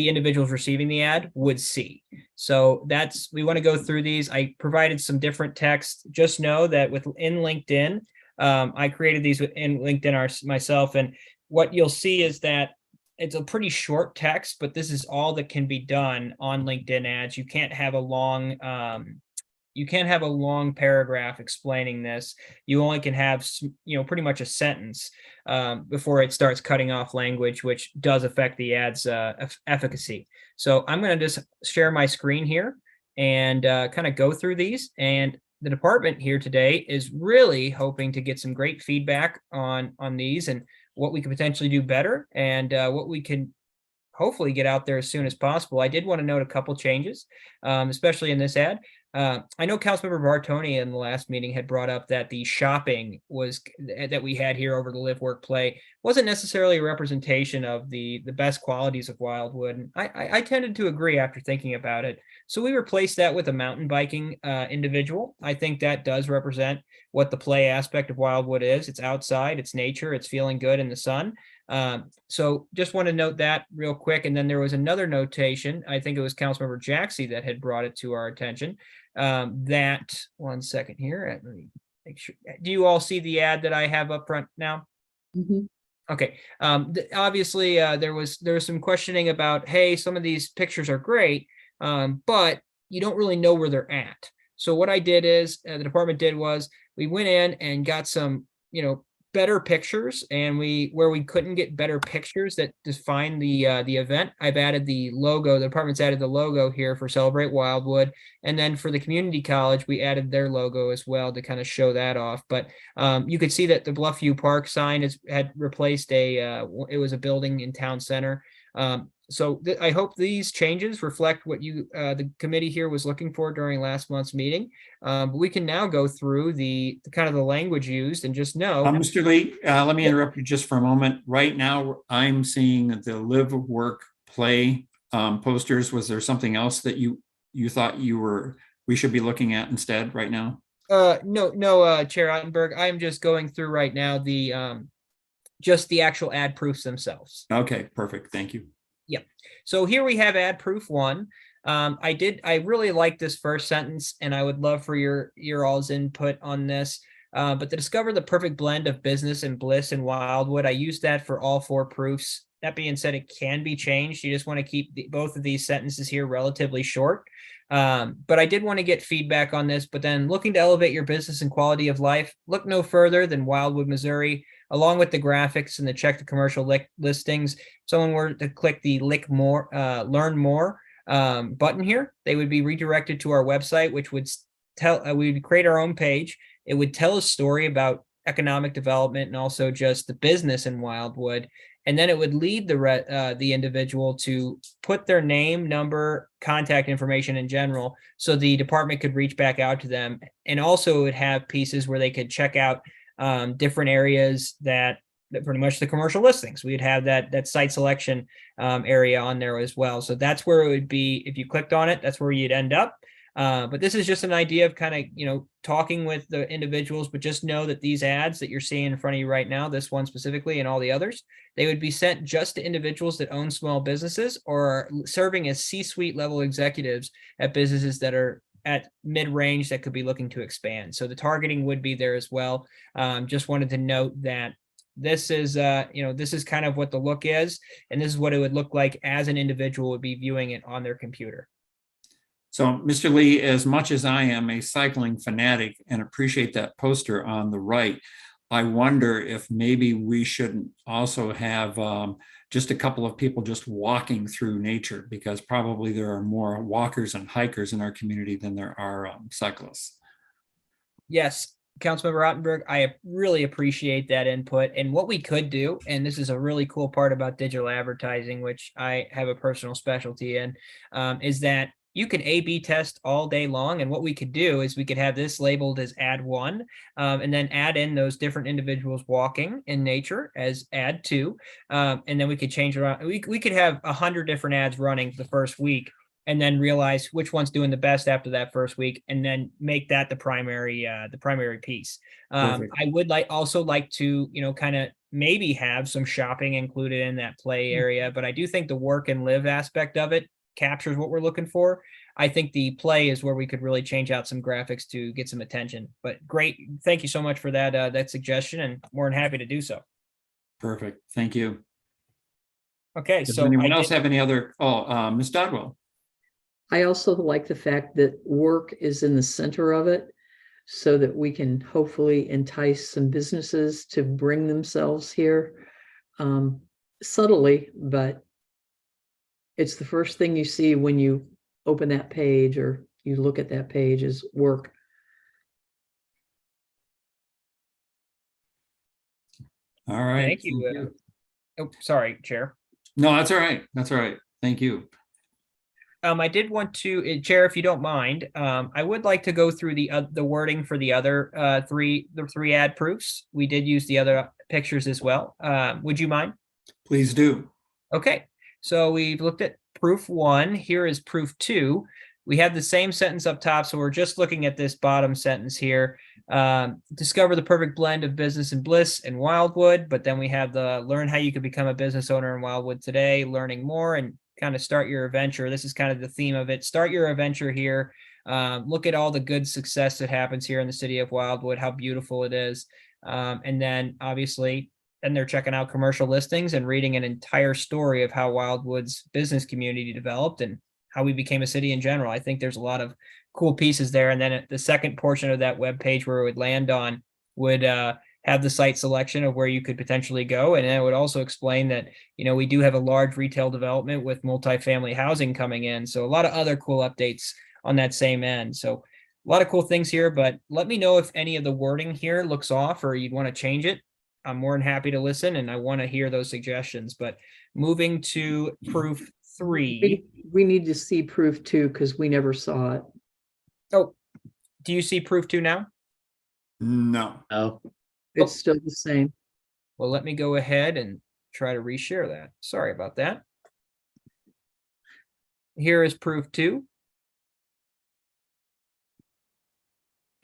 individuals receiving the ad would see. So we want to go through these. I provided some different text. Just know that within LinkedIn, I created these within LinkedIn myself. And what you'll see is that it's a pretty short text, but this is all that can be done on LinkedIn ads. You can't have a long paragraph explaining this. You only can have, pretty much a sentence before it starts cutting off language, which does affect the ad's efficacy. So I'm going to just share my screen here and kind of go through these. And the department here today is really hoping to get some great feedback on these and what we could potentially do better and what we can hopefully get out there as soon as possible. I did want to note a couple changes, especially in this ad. I know Councilmember Bartoni in the last meeting had brought up that the shopping that we had here over the Live, Work, Play wasn't necessarily a representation of the best qualities of Wildwood. And I tended to agree after thinking about it. So we replaced that with a mountain biking individual. I think that does represent what the play aspect of Wildwood is. It's outside, it's nature, it's feeling good in the sun. So just want to note that real quick. And then there was another notation. I think it was Councilmember Jaxie that had brought it to our attention. That 1 second here. Let me make sure. Do you all see the ad that I have up front now? Mm-hmm. Okay. Obviously, there was some questioning about, hey, some of these pictures are great, but you don't really know where they're at. So what I did is, the department did was we went in and got some, better pictures, and where we couldn't get better pictures that define the event, I've added the logo. The department's added the logo here for Celebrate Wildwood, and then for the community college, we added their logo as well to kind of show that off. But you could see that the Bluffview Park sign had replaced it was a building in town center. So I hope these changes reflect what the committee here was looking for during last month's meeting. But we can now go through the kind of the language used and just know. Mr. Lee, let me interrupt you just for a moment. Right now, I'm seeing the live, work, play posters. Was there something else that you thought we should be looking at instead right now? No, Chair Ottenberg, I'm just going through right now just the actual ad proofs themselves. Okay, perfect. Thank you. Yep. So here we have ad proof 1. I really like this first sentence, and I would love for your all's input on this. But to discover the perfect blend of business and bliss in Wildwood, I used that for all 4 proofs. That being said, it can be changed. You just want to keep both of these sentences here relatively short. But I did want to get feedback on this. But then, looking to elevate your business and quality of life, look no further than Wildwood, Missouri. Along with the graphics and the check the commercial listings, if someone were to click the learn more button here, they would be redirected to our website, which would we would create our own page. It would tell a story about economic development and also just the business in Wildwood. And then it would lead the individual to put their name, number, contact information in general, so the department could reach back out to them. And also it would have pieces where they could check out different areas that pretty much the commercial listings. We'd have that site selection area on there as well. So that's where it would be. If you clicked on it, that's where you'd end up. But this is just an idea of kind of, talking with the individuals, but just know that these ads that you're seeing in front of you right now, this one specifically and all the others, they would be sent just to individuals that own small businesses or are serving as C-suite level executives at businesses that are at mid-range that could be looking to expand. So the targeting would be there as well. Just wanted to note that this is, this is kind of what the look is, and this is what it would look like as an individual would be viewing it on their computer. So, Mr. Lee, as much as I am a cycling fanatic and appreciate that poster on the right, I wonder if maybe we shouldn't also have just a couple of people just walking through nature, because probably there are more walkers and hikers in our community than there are cyclists. Yes, Councilmember Ottenberg, I really appreciate that input. And what we could do, and this is a really cool part about digital advertising, which I have a personal specialty in, is that you can A/B test all day long. And what we could do is we could have this labeled as ad 1, and then add in those different individuals walking in nature as ad 2. And then we could change around. We could have 100 different ads running the first week, and then realize which one's doing the best after that first week, and then make that the primary piece. I would also like to, kind of maybe have some shopping included in that play area, but I do think the work and live aspect of it captures what we're looking for. I think the play is where we could really change out some graphics to get some attention. But great, thank you so much for that suggestion, and more than happy to do so. Perfect, thank you. Okay, Does so anyone else have any other? Ms. Dodwell. I also like the fact that work is in the center of it, so that we can hopefully entice some businesses to bring themselves here subtly, but it's the first thing you see when you open that page or you look at that page is work. All right. Thank you. Oh, sorry, Chair. No, that's all right. That's all right. Thank you. I did want to, Chair, if you don't mind, I would like to go through the wording for the other three ad proofs. We did use the other pictures as well. Would you mind? Please do. Okay, so we've looked at proof 1. Here is proof 2. We have the same sentence up top, so we're just looking at this bottom sentence here. Discover the perfect blend of business and bliss in Wildwood, but then we have the learn how you can become a business owner in Wildwood today, learning more, and kind of start your adventure. This is kind of the theme of it. Start your adventure here. Look at all the good success that happens here in the city of Wildwood, how beautiful it is. And then obviously, then they're checking out commercial listings and reading an entire story of how Wildwood's business community developed and how we became a city in general. I think there's a lot of cool pieces there. And then the second portion of that web page where it would land on would have have the site selection of where you could potentially go. And I would also explain that, we do have a large retail development with multifamily housing coming in. So a lot of other cool updates on that same end. So a lot of cool things here, but let me know if any of the wording here looks off or you'd want to change it. I'm more than happy to listen and I want to hear those suggestions, but moving to proof 3. We need to see proof 2 because we never saw it. Oh, do you see proof 2 now? No. Oh, It's still the same. Well, let me go ahead and try to reshare that. Sorry about that. Here is proof 2.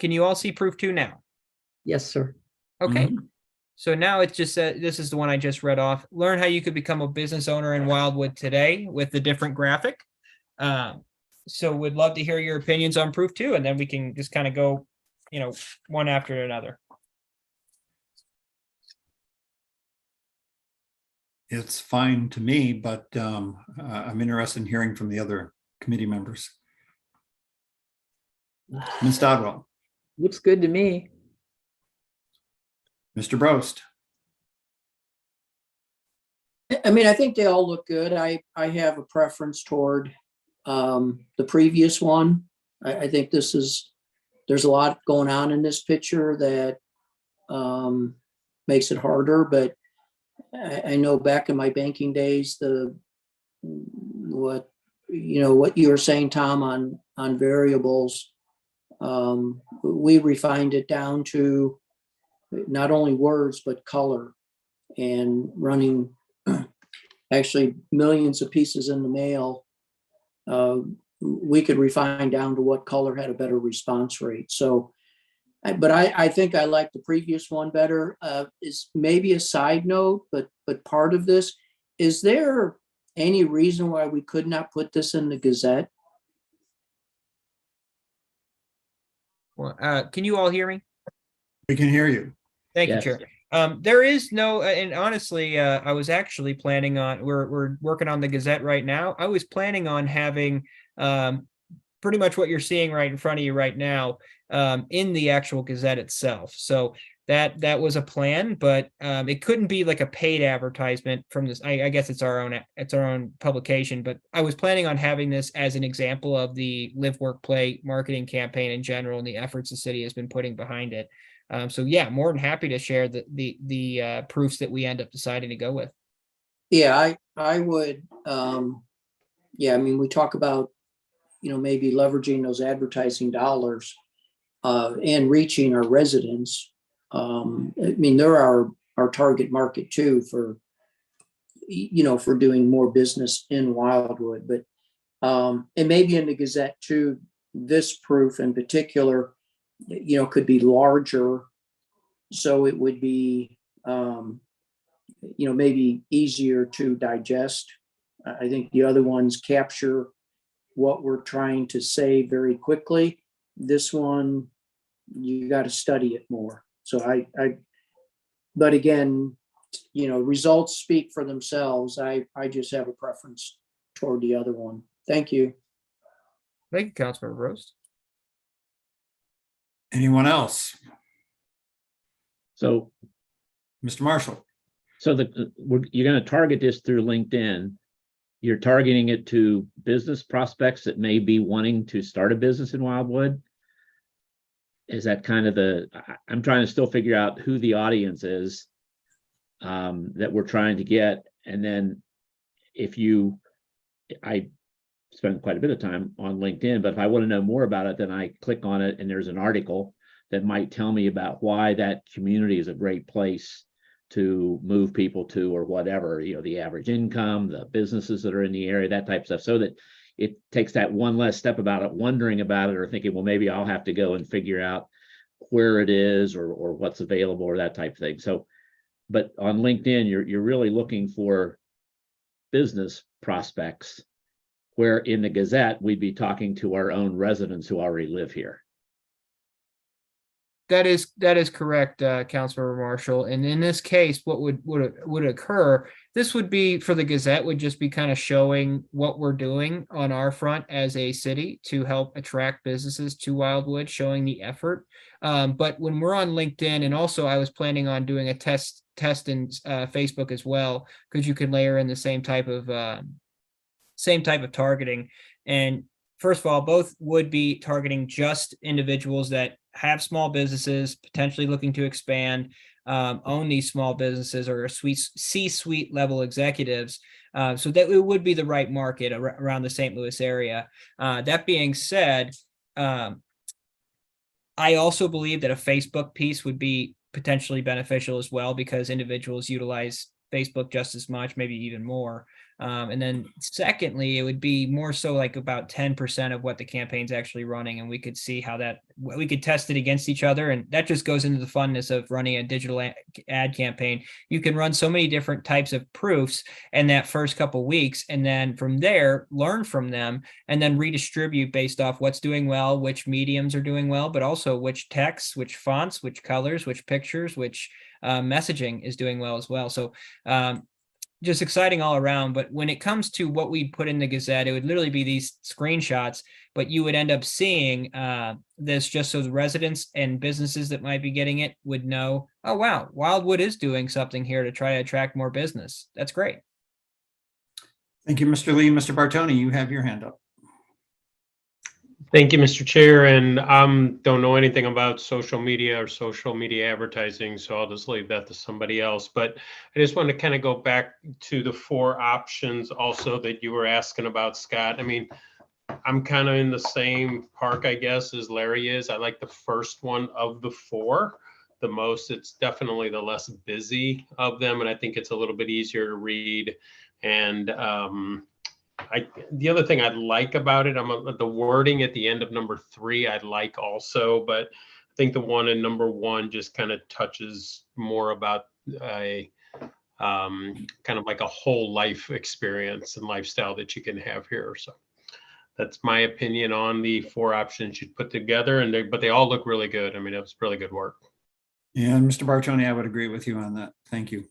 Can you all see proof 2 now? Yes, sir. Okay. Mhm. So now it's just this is the one I just read off. Learn how you could become a business owner in Wildwood today with the different graphic. So would love to hear your opinions on proof 2, and then we can just kind of go, one after another. It's fine to me, but I'm interested in hearing from the other committee members. Ms. Dodwell, Looks good to me. Mr. Brost, I mean, I think they all look good. I have a preference toward the previous one. I think there's a lot going on in this picture that makes it harder, but I know back in my banking days, what you were saying, Tom, on variables, we refined it down to not only words, but color, and running actually millions of pieces in the mail. We could refine down to what color had a better response rate. So, but I think I like the previous one better. Is maybe a side note, but part of this, is there any reason why we could not put this in the Gazette? Well, can you all hear me? we can hear you. Thank you, Yes. Chair. There is no, and honestly, I was actually planning on, we're working on the Gazette right now. I was planning on having pretty much what you're seeing right in front of you right now in the actual Gazette itself. So that was a plan, but it couldn't be like a paid advertisement from this. I guess it's our own publication, but I was planning on having this as an example of the Live, Work, Play marketing campaign in general and the efforts the city has been putting behind it. So yeah, more than happy to share the proofs that we end up deciding to go with. Yeah, I would. Yeah, I mean, we talk about, maybe leveraging those advertising dollars and reaching our residents. I mean, they're our target market too for doing more business in Wildwood, but and maybe in the Gazette too, this proof in particular, could be larger. So it would be, maybe easier to digest. I think the other ones capture what we're trying to say very quickly. This one, you got to study it more. So but again, results speak for themselves. I just have a preference toward the other one. Thank you. Thank you, Councilmember Roast. Anyone else? so, Mr. Marshall, so you're going to target this through LinkedIn. You're targeting it to business prospects that may be wanting to start a business in Wildwood. Is that kind of I'm trying to still figure out who the audience is that we're trying to get. And then I spend quite a bit of time on LinkedIn, but if I want to know more about it, then I click on it and there's an article that might tell me about why that community is a great place to move people to, or whatever, the average income, the businesses that are in the area, that type of stuff, so that it takes that one less step about it, wondering about it, or thinking, well, maybe I'll have to go and figure out where it is or what's available or that type of thing. So, but on LinkedIn, you're really looking for business prospects, where in the Gazette, we'd be talking to our own residents who already live here. That is correct, Councilmember Marshall. And in this case, what would occur, this would be for the Gazette, would just be kind of showing what we're doing on our front as a city to help attract businesses to Wildwood, showing the effort. But when we're on LinkedIn, and also I was planning on doing a test in Facebook as well, because you can layer in the same type of targeting. And first of all, both would be targeting just individuals that have small businesses, potentially looking to expand, own these small businesses, or C-suite level executives. So that it would be the right market around the St. Louis area. That being said, I also believe that a Facebook piece would be potentially beneficial as well, because individuals utilize Facebook just as much, maybe even more. And then secondly, it would be more so like about 10% of what the campaign's actually running. And we could see how we could test it against each other. And that just goes into the funness of running a digital ad campaign. You can run so many different types of proofs in that first couple of weeks. And then from there, learn from them and then redistribute based off what's doing well, which mediums are doing well, but also which texts, which fonts, which colors, which pictures, which messaging is doing well as well. So just exciting all around. But when it comes to what we put in the Gazette, it would literally be these screenshots, but you would end up seeing this just so the residents and businesses that might be getting it would know, oh, wow, Wildwood is doing something here to try to attract more business. That's great. Thank you, Mr. Lee. Mr. Bartoni, you have your hand up. Thank you, Mr. Chair, and don't know anything about social media or social media advertising, so I'll just leave that to somebody else. But I just want to kind of go back to the 4 options also that you were asking about, Scott. I mean, I'm kind of in the same park, I guess, as Larry is. I like the first one of the 4 the most. It's definitely the less busy of them, and I think it's a little bit easier to read. And the other thing I'd like about it, the wording at the end of number 3, I'd like also, but I think the one in number 1 just kind of touches more about a kind of like a whole life experience and lifestyle that you can have here. So that's my opinion on the 4 options you put together, but they all look really good. I mean, it was really good work. And Mr. Bartoni, I would agree with you on that. Thank you.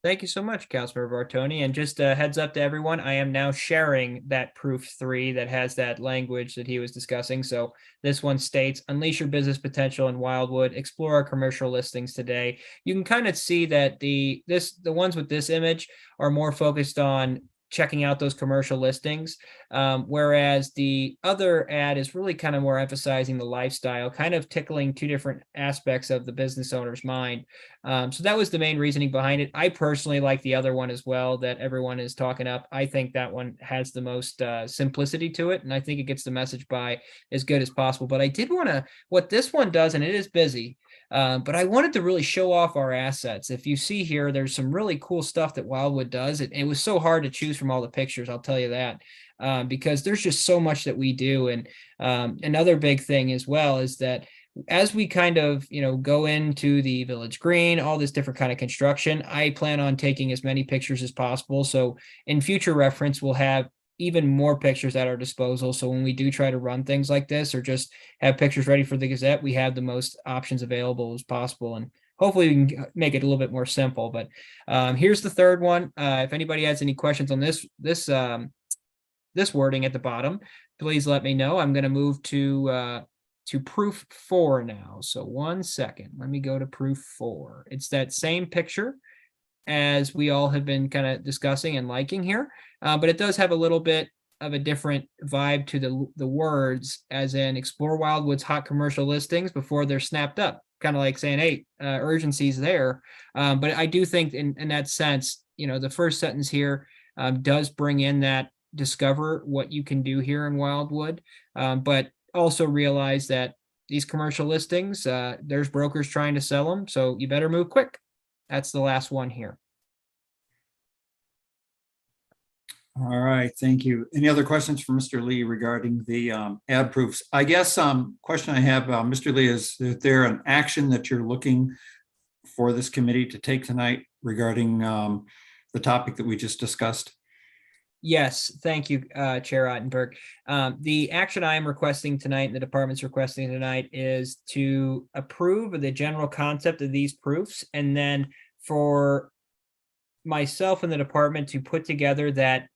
Thank you so much, Councilmember Bartoni. And just a heads up to everyone, I am now sharing that proof 3 that has that language that he was discussing. So this one states, unleash your business potential in Wildwood, explore our commercial listings today. You can kind of see that the ones with this image are more focused on checking out those commercial listings, whereas the other ad is really kind of more emphasizing the lifestyle, kind of tickling 2 different aspects of the business owner's mind. So that was the main reasoning behind it. I personally like the other one as well that everyone is talking up. I think that one has the most simplicity to it, and I think it gets the message by as good as possible. But I did want to, what this one does, and it is busy, but I wanted to really show off our assets. If you see here, there's some really cool stuff that Wildwood does. It was so hard to choose from all the pictures, I'll tell you that, because there's just so much that we do. And another big thing as well is that as we kind of, go into the Village Green, all this different kind of construction, I plan on taking as many pictures as possible. So in future reference, we'll have even more pictures at our disposal. So when we do try to run things like this or just have pictures ready for the Gazette, we have the most options available as possible. And hopefully we can make it a little bit more simple. But here's the third one. If anybody has any questions on this wording at the bottom, please let me know. I'm going to move to proof 4 now. So 1 second. Let me go to proof 4. It's that same picture as we all have been kind of discussing and liking here, but it does have a little bit of a different vibe to the words, as in explore Wildwood's hot commercial listings before they're snapped up. Kind of like saying, hey, urgency's there. But I do think in that sense, the first sentence here does bring in that discover what you can do here in Wildwood, but also realize that these commercial listings, there's brokers trying to sell them, so you better move quick. That's the last one here. All right, thank you. Any other questions for Mr. Lee regarding the ad proofs? I guess question I have, Mr. Lee, is there an action that you're looking for this committee to take tonight regarding the topic that we just discussed? Yes, thank you, Chair Ottenberg. The action I am requesting tonight, and the department's requesting tonight, is to approve of the general concept of these proofs, and then for myself and the department to put together that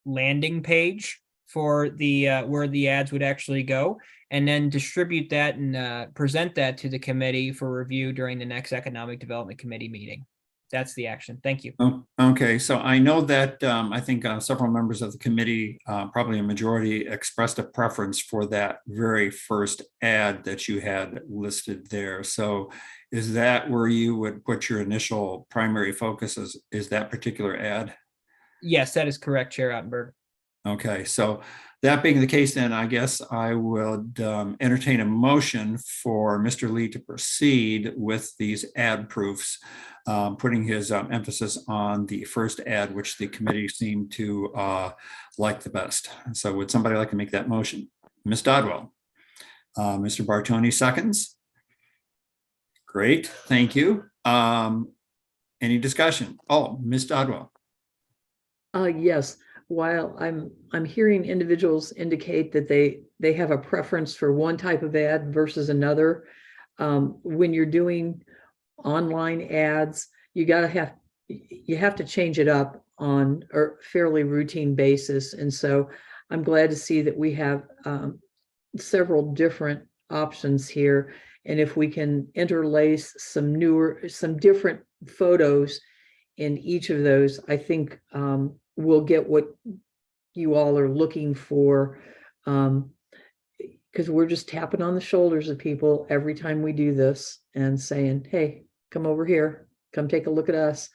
landing page for the where the ads would actually go, and then distribute that and present that to the committee for review during the next Economic Development Committee meeting. That's the action. Thank you. Oh, okay, so I know that I think several members of the committee, probably a majority, expressed a preference for that very first ad that you had listed there. So is that where you would put your initial primary focus, is that particular ad? Yes, that is correct, Chair Ottenberg. Okay, so that being the case, then I guess I would entertain a motion for Mr. Lee to proceed with these ad proofs, putting his emphasis on the first ad, which the committee seemed to like the best. So would somebody like to make that motion? Ms. Dodwell. Mr. Bartoni seconds. Great, thank you. Any discussion? Oh, Ms. Dodwell. Yes, while I'm hearing individuals indicate that they have a preference for one type of ad versus another, when you're doing online ads, you have to change it up on a fairly routine basis. And so I'm glad to see that we have several different options here. And if we can interlace some different photos in each of those, I think we'll get what you all are looking for, because we're just tapping on the shoulders of people every time we do this and saying, hey, come over here, come take a look at us.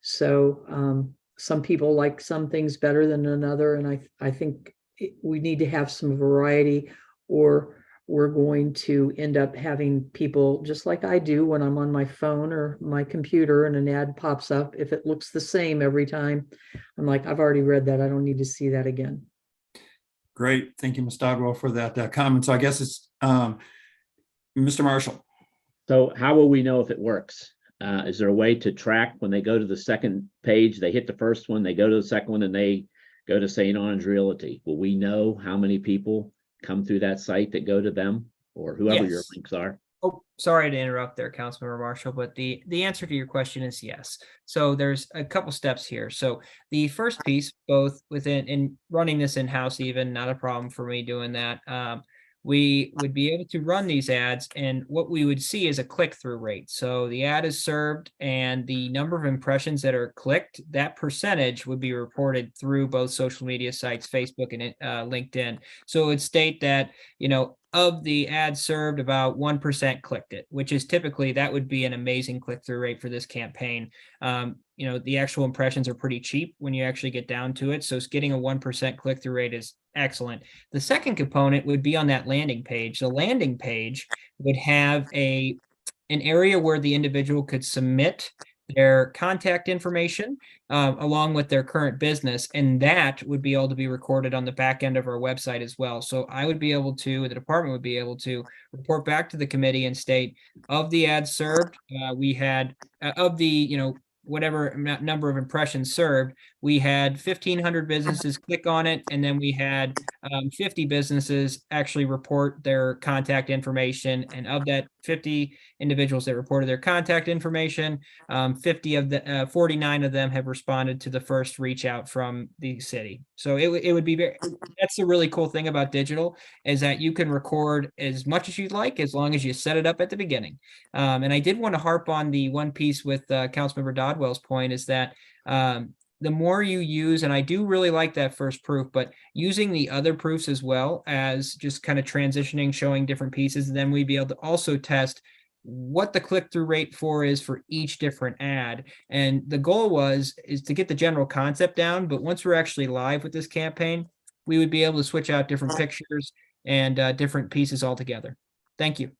So some people like some things better than another, and I think we need to have some variety, or we're going to end up having people, just like I do when I'm on my phone or my computer and an ad pops up. If it looks the same every time, I'm like, I've already read that. I don't need to see that again. Great. Thank you, Ms. Dodwell, for that comment. So I guess it's Mr. Marshall. So how will we know if it works? Is there a way to track when they go to the second page, they hit the first one, they go to the second one, and they go to St. Orange Realty? Will we know how many people come through that site that go to them, or whoever your Yes. links are? Oh, sorry to interrupt there, Councilmember Marshall, but the answer to your question is yes. So there's a couple steps here. So the first piece, both in running this in-house, even not a problem for me doing that. We would be able to run these ads, and what we would see is a click-through rate. So the ad is served, and the number of impressions that are clicked, that percentage would be reported through both social media sites, Facebook and LinkedIn. So it would state that, of the ads served, about 1% clicked it, which is typically, that would be an amazing click-through rate for this campaign. The actual impressions are pretty cheap when you actually get down to it. So getting a 1% click-through rate is excellent. The second component would be on that landing page. The landing page would have an area where the individual could submit their contact information along with their current business, and that would be able to be recorded on the back end of our website as well. So I would be able to, the department would be able to report back to the committee and state, of the ads served, we had of the whatever number of impressions served, we had 1,500 businesses click on it, and then we had 50 businesses actually report their contact information. And of that 50 individuals that reported their contact information, 49 of them have responded to the first reach out from the city. So it would be that's the really cool thing about digital, is that you can record as much as you'd like, as long as you set it up at the beginning. And I did want to harp on the one piece with Councilmember Dodwell's point, is that the more you use, and I do really like that first proof, but using the other proofs as well, as just kind of transitioning, showing different pieces, and then we'd be able to also test what the click-through rate is for each different ad. And the goal is to get the general concept down, but once we're actually live with this campaign, we would be able to switch out different pictures and different pieces altogether. Thank you.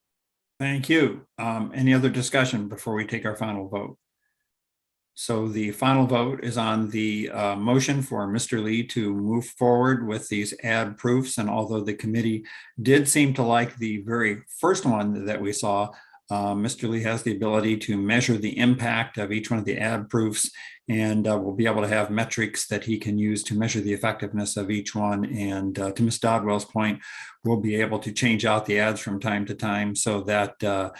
Thank you. Any other discussion before we take our final vote? So the final vote is on the motion for Mr. Lee to move forward with these ad proofs. And although the committee did seem to like the very first one that we saw, Mr. Lee has the ability to measure the impact of each one of the ad proofs, and we'll be able to have metrics that he can use to measure the effectiveness of each one. And to Ms. Dodwell's point, we'll be able to change out the ads from time to time so that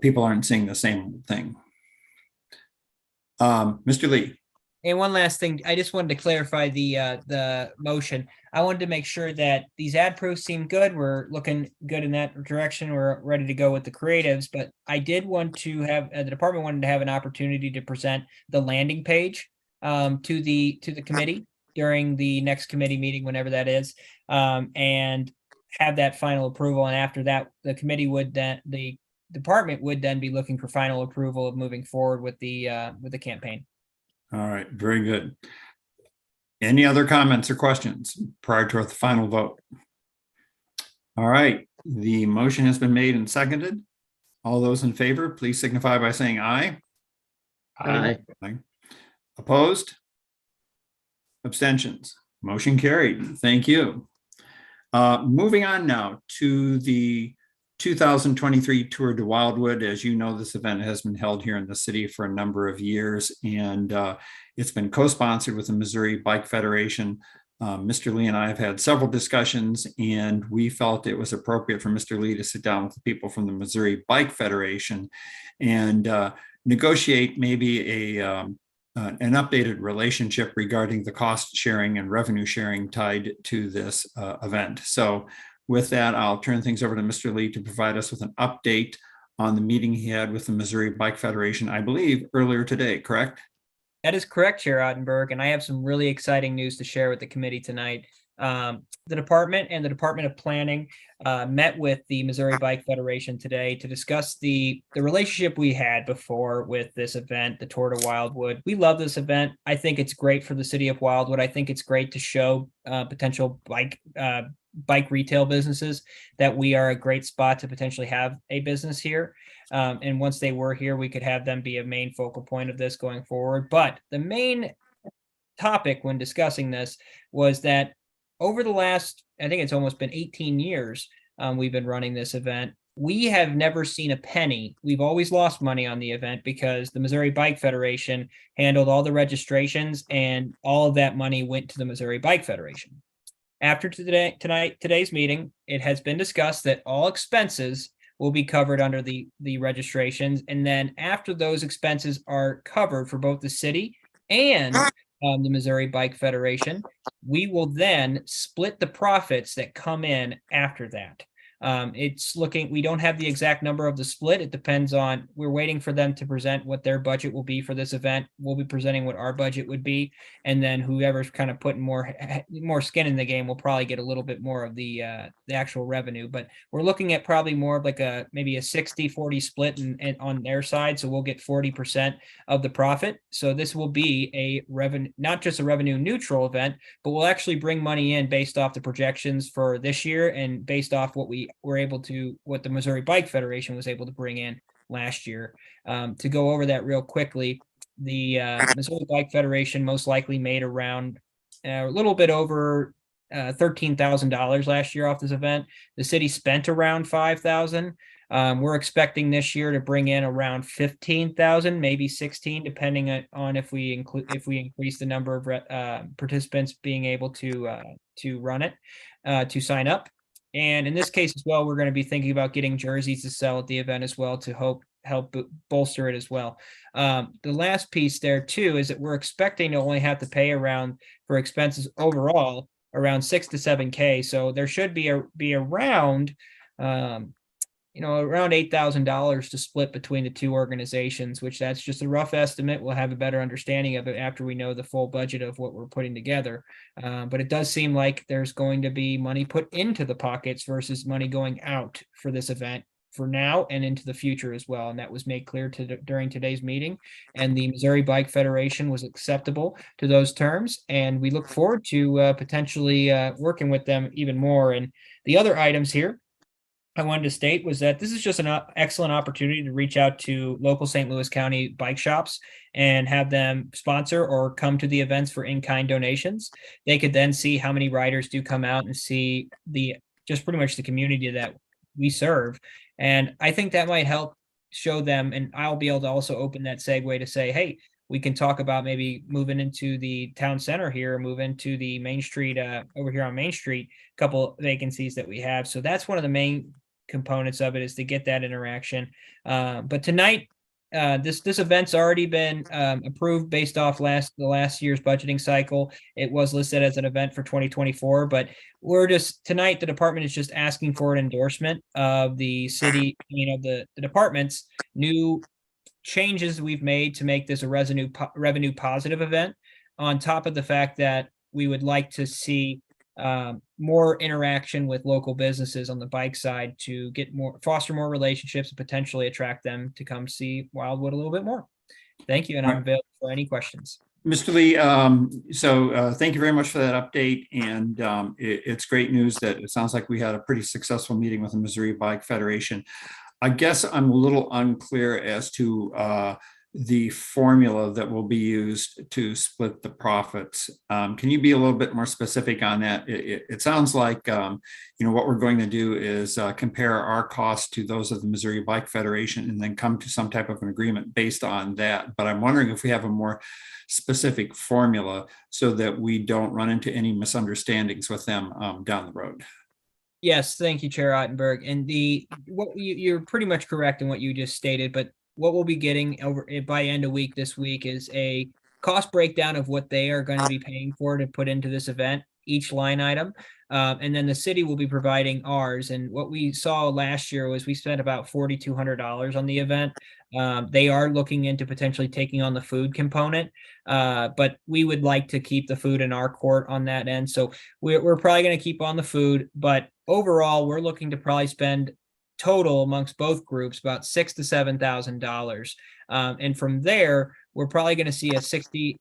people aren't seeing the same thing. Mr. Lee. And one last thing, I just wanted to clarify the motion. I wanted to make sure that these ad proofs seem good. We're looking good in that direction. We're ready to go with the creatives, but I did want to have, the department wanted to have an opportunity to present the landing page to the committee during the next committee meeting, whenever that is, and have that final approval. And after that, the department would then be looking for final approval of moving forward with the campaign. All right, very good. Any other comments or questions prior to the final vote? All right, the motion has been made and seconded. All those in favor, please signify by saying aye. Aye. Opposed? Abstentions? Motion carried. Thank you. Moving on now to the 2023 Tour de Wildwood. As you know, this event has been held here in the city for a number of years, and it's been co-sponsored with the Missouri Bike Federation. Mr. Lee and I have had several discussions, and we felt it was appropriate for Mr. Lee to sit down with the people from the Missouri Bike Federation and negotiate maybe an updated relationship regarding the cost sharing and revenue sharing tied to this event. So with that, I'll turn things over to Mr. Lee to provide us with an update on the meeting he had with the Missouri Bike Federation, I believe earlier today, correct? That is correct, Chair Ottenberg, and I have some really exciting news to share with the committee tonight. The department and the Department of Planning met with the Missouri Bike Federation today to discuss the relationship we had before with this event, the Tour de Wildwood. We love this event. I think it's great for the city of Wildwood. I think it's great to show potential bike retail businesses that we are a great spot to potentially have a business here. And once they were here, we could have them be a main focal point of this going forward. But the main topic when discussing this was that over the last, I think it's almost been 18 years, we've been running this event. We have never seen a penny. We've always lost money on the event because the Missouri Bike Federation handled all the registrations, and all of that money went to the Missouri Bike Federation. After today's meeting, it has been discussed that all expenses will be covered under the registrations. And then after those expenses are covered for both the city and the Missouri Bike Federation, we will then split the profits that come in after that. We don't have the exact number of the split. It depends on, we're waiting for them to present what their budget will be for this event. We'll be presenting what our budget would be. And then whoever's kind of putting more skin in the game will probably get a little bit more of the actual revenue. But we're looking at probably more of like maybe a 60-40 split on their side. So we'll get 40% of the profit. So this will be a revenue, not just a revenue neutral event, but we'll actually bring money in based off the projections for this year and based off what what the Missouri Bike Federation was able to bring in last year. To go over that real quickly, the Missouri Bike Federation most likely made around a little bit over $13,000 last year off this event. The city spent around $5,000. We're expecting this year to bring in around 15,000, maybe 16, depending on if we increase the number of participants being able to run it, to sign up. And in this case as well, we're going to be thinking about getting jerseys to sell at the event as well to help bolster it as well. The last piece there too is that we're expecting to only have to pay around for expenses overall around $6,000 to $7,000. So there should be around around $8,000 to split between the two organizations, which that's just a rough estimate. We'll have a better understanding of it after we know the full budget of what we're putting together. But it does seem like there's going to be money put into the pockets versus money going out for this event for now and into the future as well. And that was made clear during today's meeting. And the Missouri Bike Federation was acceptable to those terms. And we look forward to potentially working with them even more. And the other items here I wanted to state was that this is just an excellent opportunity to reach out to local St. Louis County bike shops and have them sponsor or come to the events for in-kind donations. They could then see how many riders do come out and see just pretty much the community that we serve. And I think that might help show them, and I'll be able to also open that segue to say, hey, we can talk about maybe moving into the town center here, move into the Main Street, over here on Main Street, a couple vacancies that we have. So that's one of the main components of it, is to get that interaction. But tonight, this event's already been approved based off the last year's budgeting cycle. It was listed as an event for 2024, but we're just tonight, the department is just asking for an endorsement of the city, the department's new changes we've made to make this a revenue positive event, on top of the fact that we would like to see more interaction with local businesses on the bike side to foster more relationships and potentially attract them to come see Wildwood a little bit more. Thank you, and I'm available for any questions. Mr. Lee, thank you very much for that update. And it's great news that it sounds like we had a pretty successful meeting with the Missouri Bike Federation. I guess I'm a little unclear as to the formula that will be used to split the profits. Can you be a little bit more specific on that? It sounds like what we're going to do is compare our costs to those of the Missouri Bike Federation and then come to some type of an agreement based on that. But I'm wondering if we have a more specific formula so that we don't run into any misunderstandings with them down the road. Yes, thank you, Chair Ottenberg. And you're pretty much correct in what you just stated, but what we'll be getting over by end of week this week is a cost breakdown of what they are going to be paying for to put into this event, each line item. And then the city will be providing ours. And what we saw last year was we spent about $4,200 on the event. They are looking into potentially taking on the food component, but we would like to keep the food in our court on that end. So we're probably going to keep on the food, but overall, we're looking to probably spend total amongst both groups about $6,000 to $7,000. And from there, we're probably going to see a 60,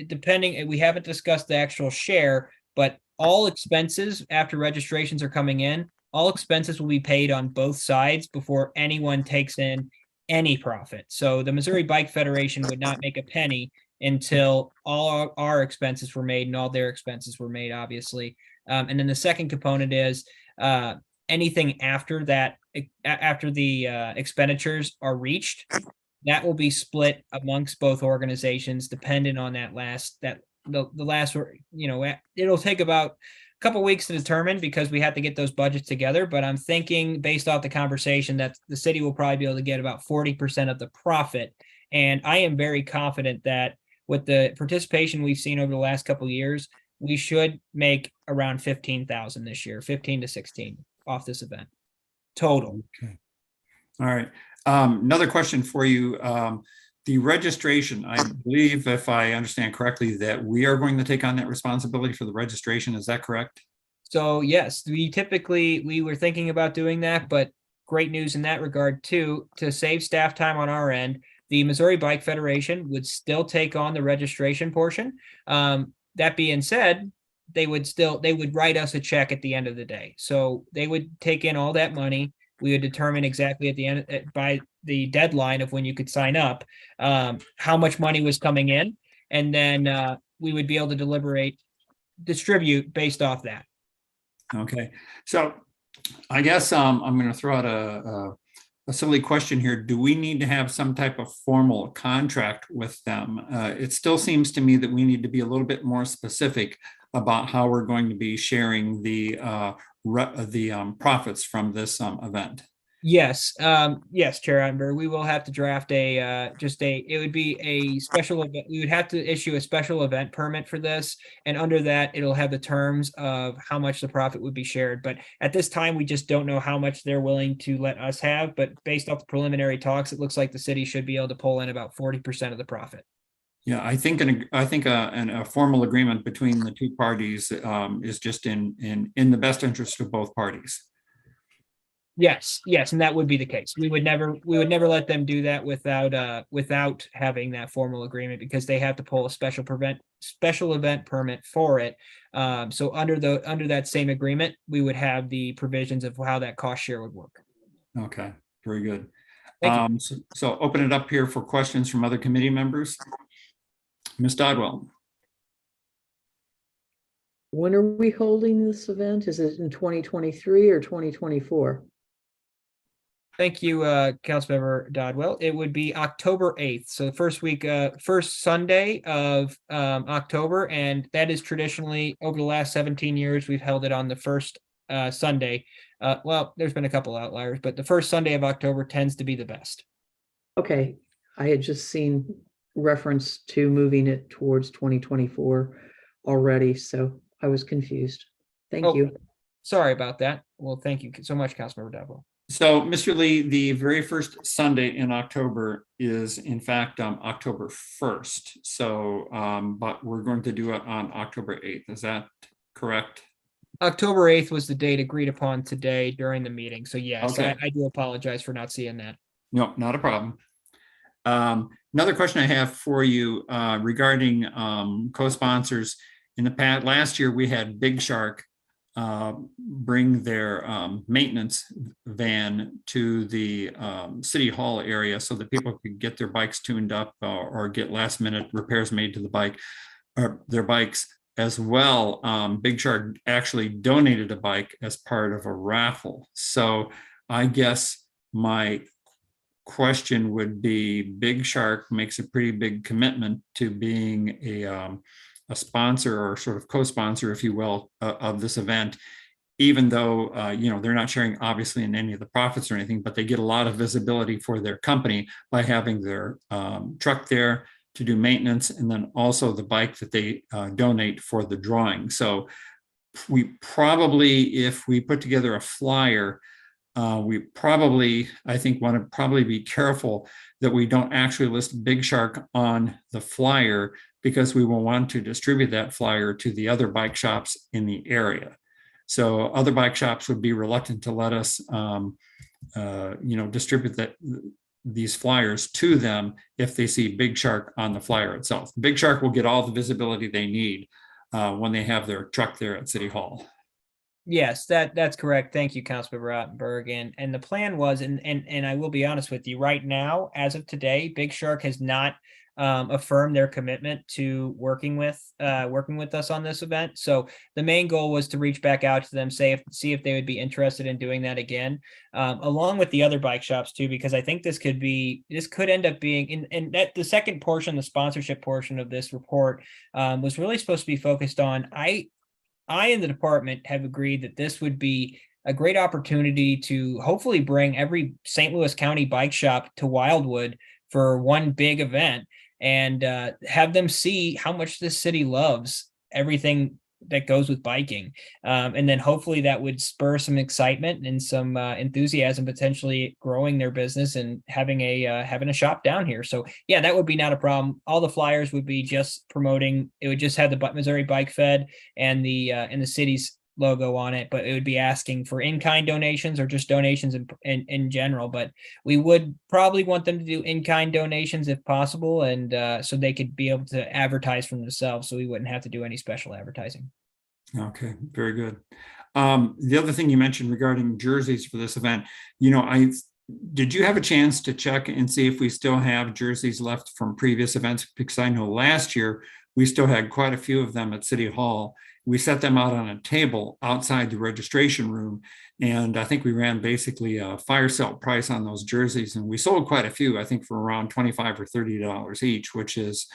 depending, we haven't discussed the actual share, but all expenses after registrations are coming in, all expenses will be paid on both sides before anyone takes in any profit. So the Missouri Bike Federation would not make a penny until all our expenses were made and all their expenses were made, obviously. And then the second component is anything after that, after the expenditures are reached, that will be split amongst both organizations, dependent on that the last, it'll take about a couple weeks to determine because we have to get those budgets together. But I'm thinking, based off the conversation, that the city will probably be able to get about 40% of the profit. And I am very confident that with the participation we've seen over the last couple of years, we should make around 15,000 this year, 15 to 16 off this event total. Okay. All right. Another question for you. The registration, I believe, if I understand correctly, that we are going to take on that responsibility for the registration. Is that correct? So yes, we were thinking about doing that, but great news in that regard too, to save staff time on our end. The Missouri Bike Federation would still take on the registration portion. That being said, they would write us a check at the end of the day. So they would take in all that money. We would determine exactly at the end, by the deadline of when you could sign up, how much money was coming in. And then we would be able to distribute based off that. Okay. So I guess I'm going to throw out a silly question here. Do we need to have some type of formal contract with them? It still seems to me that we need to be a little bit more specific about how we're going to be sharing the profits from this event. Yes, yes, Chair Ottenberg, we will have to draft it would be a special event. We would have to issue a special event permit for this. And under that, it'll have the terms of how much the profit would be shared. But at this time, we just don't know how much they're willing to let us have. But based off the preliminary talks, it looks like the city should be able to pull in about 40% of the profit. Yeah, I think a formal agreement between the two parties is just in the best interest of both parties. Yes, and that would be the case. We would never let them do that without having that formal agreement, because they have to pull a special event permit for it. So under that same agreement, we would have the provisions of how that cost share would work. Okay, very good. Thank So open it up here for questions from other committee members. Ms. Dodwell. When are we holding this event? Is it in 2023 or 2024? Thank you, Councilmember Dodwell. It would be October 8th. So the first week, first Sunday of October. And that is traditionally over the last 17 years, we've held it on the first Sunday. Well, there's been a couple outliers, but the first Sunday of October tends to be the best. Okay, I had just seen reference to moving it towards 2024 already, so I was confused. Thank Oh. you. Sorry about that. Well, thank you so much, Councilmember Dodwell. So, Mr. Lee, the very first Sunday in October is in fact October 1st. So, but we're going to do it on October 8th. Is that correct? October 8th was the date agreed upon today during the meeting. So yes, Okay. I do apologize for not seeing that. No, not a problem. Another question I have for you regarding co-sponsors. In the past, last year, we had Big Shark bring their maintenance van to the City Hall area so that people could get their bikes tuned up or get last minute repairs made to the bike or their bikes as well. Big Shark actually donated a bike as part of a raffle. So I guess my question would be, Big Shark makes a pretty big commitment to being a sponsor or sort of co-sponsor, if you will, of this event, even though, they're not sharing obviously in any of the profits or anything, but they get a lot of visibility for their company by having their truck there to do maintenance, and then also the bike that they donate for the drawing. So we probably, if we put together a flyer, we probably, I think, want to probably be careful that we don't actually list Big Shark on the flyer, because we will want to distribute that flyer to the other bike shops in the area. So other bike shops would be reluctant to let us, distribute these flyers to them if they see Big Shark on the flyer itself. Big Shark will get all the visibility they need when they have their truck there at City Hall. Yes, that's correct. Thank you, Councilmember Rottenberg. And the plan was, and I will be honest with you, right now, as of today, Big Shark has not affirmed their commitment to working with us on this event. So the main goal was to reach back out to them, see if they would be interested in doing that again, along with the other bike shops too, because I think this could end up being, and that the second portion, the sponsorship portion of this report, was really supposed to be focused on, I in the department have agreed that this would be a great opportunity to hopefully bring every St. Louis County bike shop to Wildwood for one big event, and have them see how much this city loves everything that goes with biking. And then hopefully that would spur some excitement and some enthusiasm, potentially growing their business and having a shop down here. So yeah, that would be not a problem. All the flyers would be just promoting. It would just have the Missouri Bike Fed and the city's logo on it, but it would be asking for in-kind donations or just donations in general. But we would probably want them to do in-kind donations if possible, and so they could be able to advertise for themselves, so we wouldn't have to do any special advertising. Okay, very good. The other thing you mentioned regarding jerseys for this event, did you have a chance to check and see if we still have jerseys left from previous events? Because I know last year we still had quite a few of them at City Hall. We set them out on a table outside the registration room, and I think we ran basically a fire sale price on those jerseys, and we sold quite a few, I think for around $25 or $30 each, which is,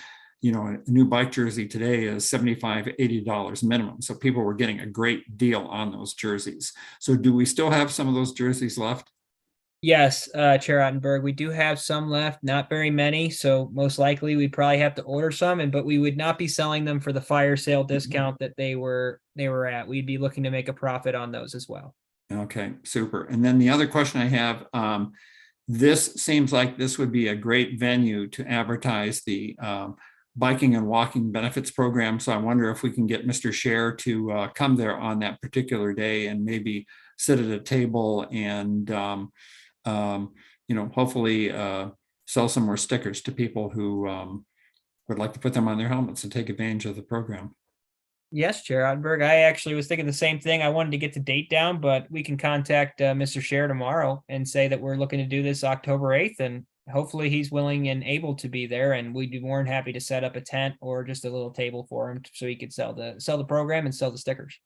a new bike jersey today is $75, $80 minimum. So people were getting a great deal on those jerseys. So do we still have some of those jerseys left? Yes, Chair Ottenberg, we do have some left, not very many. So most likely we'd probably have to order some, but we would not be selling them for the fire sale discount that they were at. We'd be looking to make a profit on those as well. Okay, super. And then the other question I have, this seems like this would be a great venue to advertise the biking and walking benefits program. So I wonder if we can get Mr. Scher to come there on that particular day and maybe sit at a table and hopefully sell some more stickers to people who would like to put them on their helmets and take advantage of the program. Yes, Chair Ottenberg. I actually was thinking the same thing. I wanted to get the date down, but we can contact Mr. Scher tomorrow and say that we're looking to do this October 8th, and hopefully he's willing and able to be there, and we'd be more than happy to set up a tent or just a little table for him so he could sell the program and sell the stickers.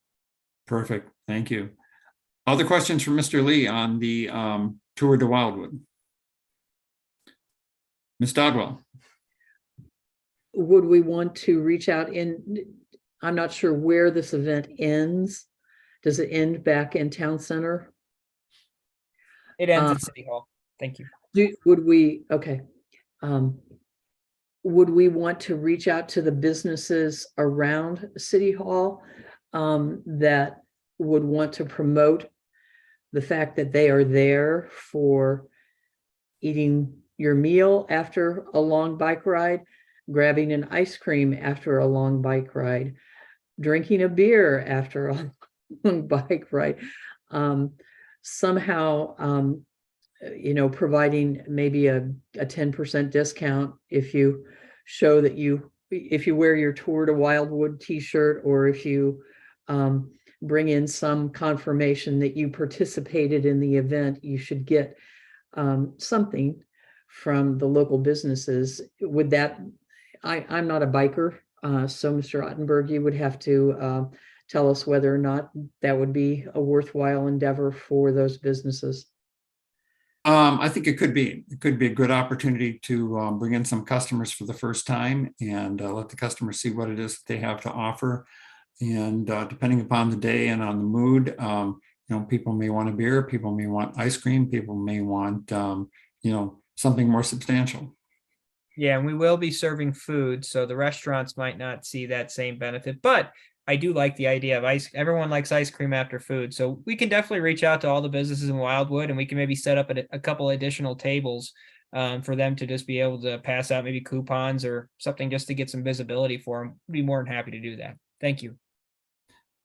Perfect. Thank you. Other questions from Mr. Lee on the Tour de Wildwood? Ms. Dodwell? Would we want to reach out I'm not sure where this event ends. Does it end back in Town Center? It ends Um, at City Hall. Thank you. Would we, okay. Would we want to reach out to the businesses around City Hall that would want to promote the fact that they are there for eating your meal after a long bike ride, grabbing an ice cream after a long bike ride, drinking a beer after a long bike ride? Somehow, providing maybe a 10% discount if you show that if you wear your Tour to Wildwood t-shirt, or if you bring in some confirmation that you participated in the event, you should get something from the local businesses. Would that, I'm not a biker, so Mr. Ottenberg, you would have to tell us whether or not that would be a worthwhile endeavor for those businesses. I think it could be. It could be a good opportunity to bring in some customers for the first time and let the customers see what it is that they have to offer. And depending upon the day and on the mood, people may want a beer, people may want ice cream, people may want, something more substantial. Yeah, and we will be serving food, so the restaurants might not see that same benefit, but I do like the idea of everyone likes ice cream after food. So we can definitely reach out to all the businesses in Wildwood, and we can maybe set up a couple additional tables for them to just be able to pass out maybe coupons or something just to get some visibility for them. We'd be more than happy to do that. Thank you.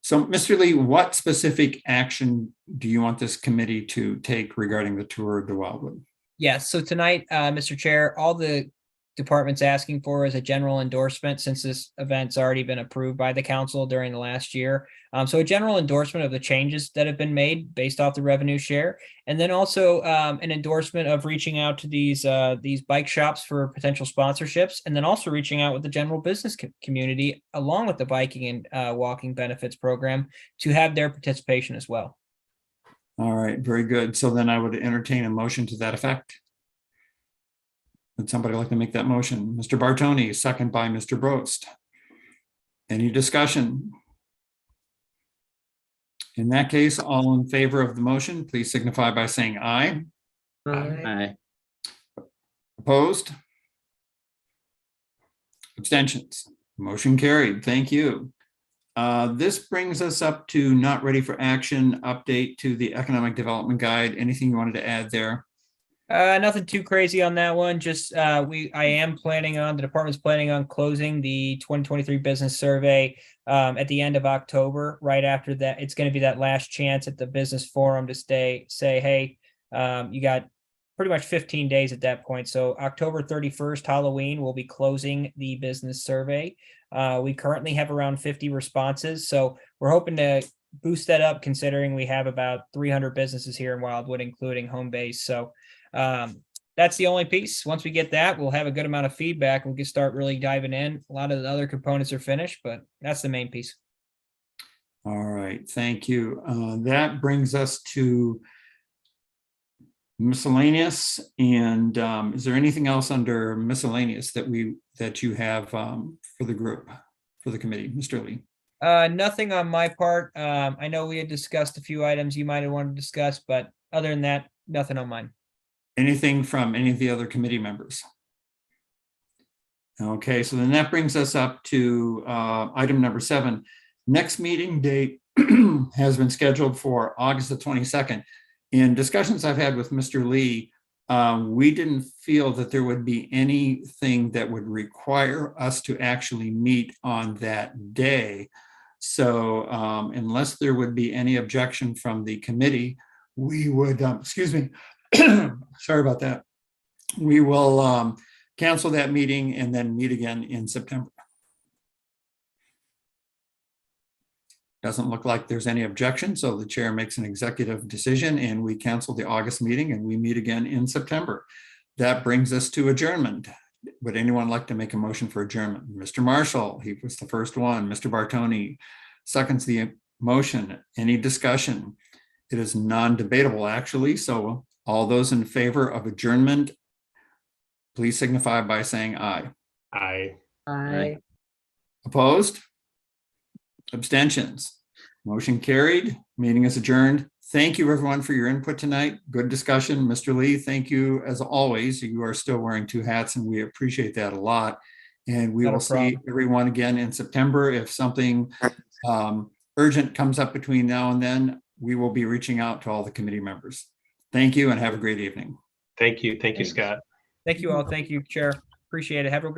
So, Mr. Lee, what specific action do you want this committee to take regarding the Tour de Wildwood? Yes, so tonight, Mr. Chair, all the department's asking for is a general endorsement, since this event's already been approved by the council during the last year. So a general endorsement of the changes that have been made based off the revenue share, and then also an endorsement of reaching out to these bike shops for potential sponsorships, and then also reaching out with the general business community along with the biking and walking benefits program to have their participation as well. All right, very good. So then I would entertain a motion to that effect. Would somebody like to make that motion? Mr. Bartoni, second by Mr. Brost. Any discussion? In that case, all in favor of the motion, please signify by saying aye. Aye. Opposed? Abstentions? Motion carried. Thank you. This brings us up to not ready for action update to the economic development guide. Anything you wanted to add there? Nothing too crazy on that one. Just the department's planning on closing the 2023 business survey at the end of October. Right after that, it's going to be that last chance at the business forum to say, hey, you got pretty much 15 days at that point. So October 31st, Halloween, we'll be closing the business survey. We currently have around 50 responses. So we're hoping to boost that up, considering we have about 300 businesses here in Wildwood, including home base. So that's the only piece. Once we get that, we'll have a good amount of feedback and we can start really diving in. A lot of the other components are finished, but that's the main piece. All right, thank you. That brings us to miscellaneous. And is there anything else under miscellaneous that you have for the group, for the committee, Mr. Lee? Nothing on my part. I know we had discussed a few items you might have wanted to discuss, but other than that, nothing on mine. Anything from any of the other committee members? Okay, so then that brings us up to item number 7. Next meeting date has been scheduled for August the 22nd. In discussions I've had with Mr. Lee, we didn't feel that there would be anything that would require us to actually meet on that day. So unless there would be any objection from the committee, we would, excuse me, sorry about that. We will cancel that meeting and then meet again in September. Doesn't look like there's any objection, so the chair makes an executive decision and we cancel the August meeting and we meet again in September. That brings us to adjournment. Would anyone like to make a motion for adjournment? Mr. Marshall, he was the first one. Mr. Bartoni seconds the motion. Any discussion? It is non-debatable actually, so All those in favor of adjournment, please signify by saying aye. I. Opposed? Abstentions? Motion carried. Meeting is adjourned. Thank you, everyone, for your input tonight. Good discussion. Mr. Lee, thank you as always. You are still wearing two hats, and we appreciate that a lot. And we Not a will see problem. everyone again in September. If something urgent comes up between now and then, we will be reaching out to all the committee members. Thank you and have a great evening. Thank you. Thank you, Thanks. Scott. Thank you all. Thank you, Chair. Appreciate it. Have a great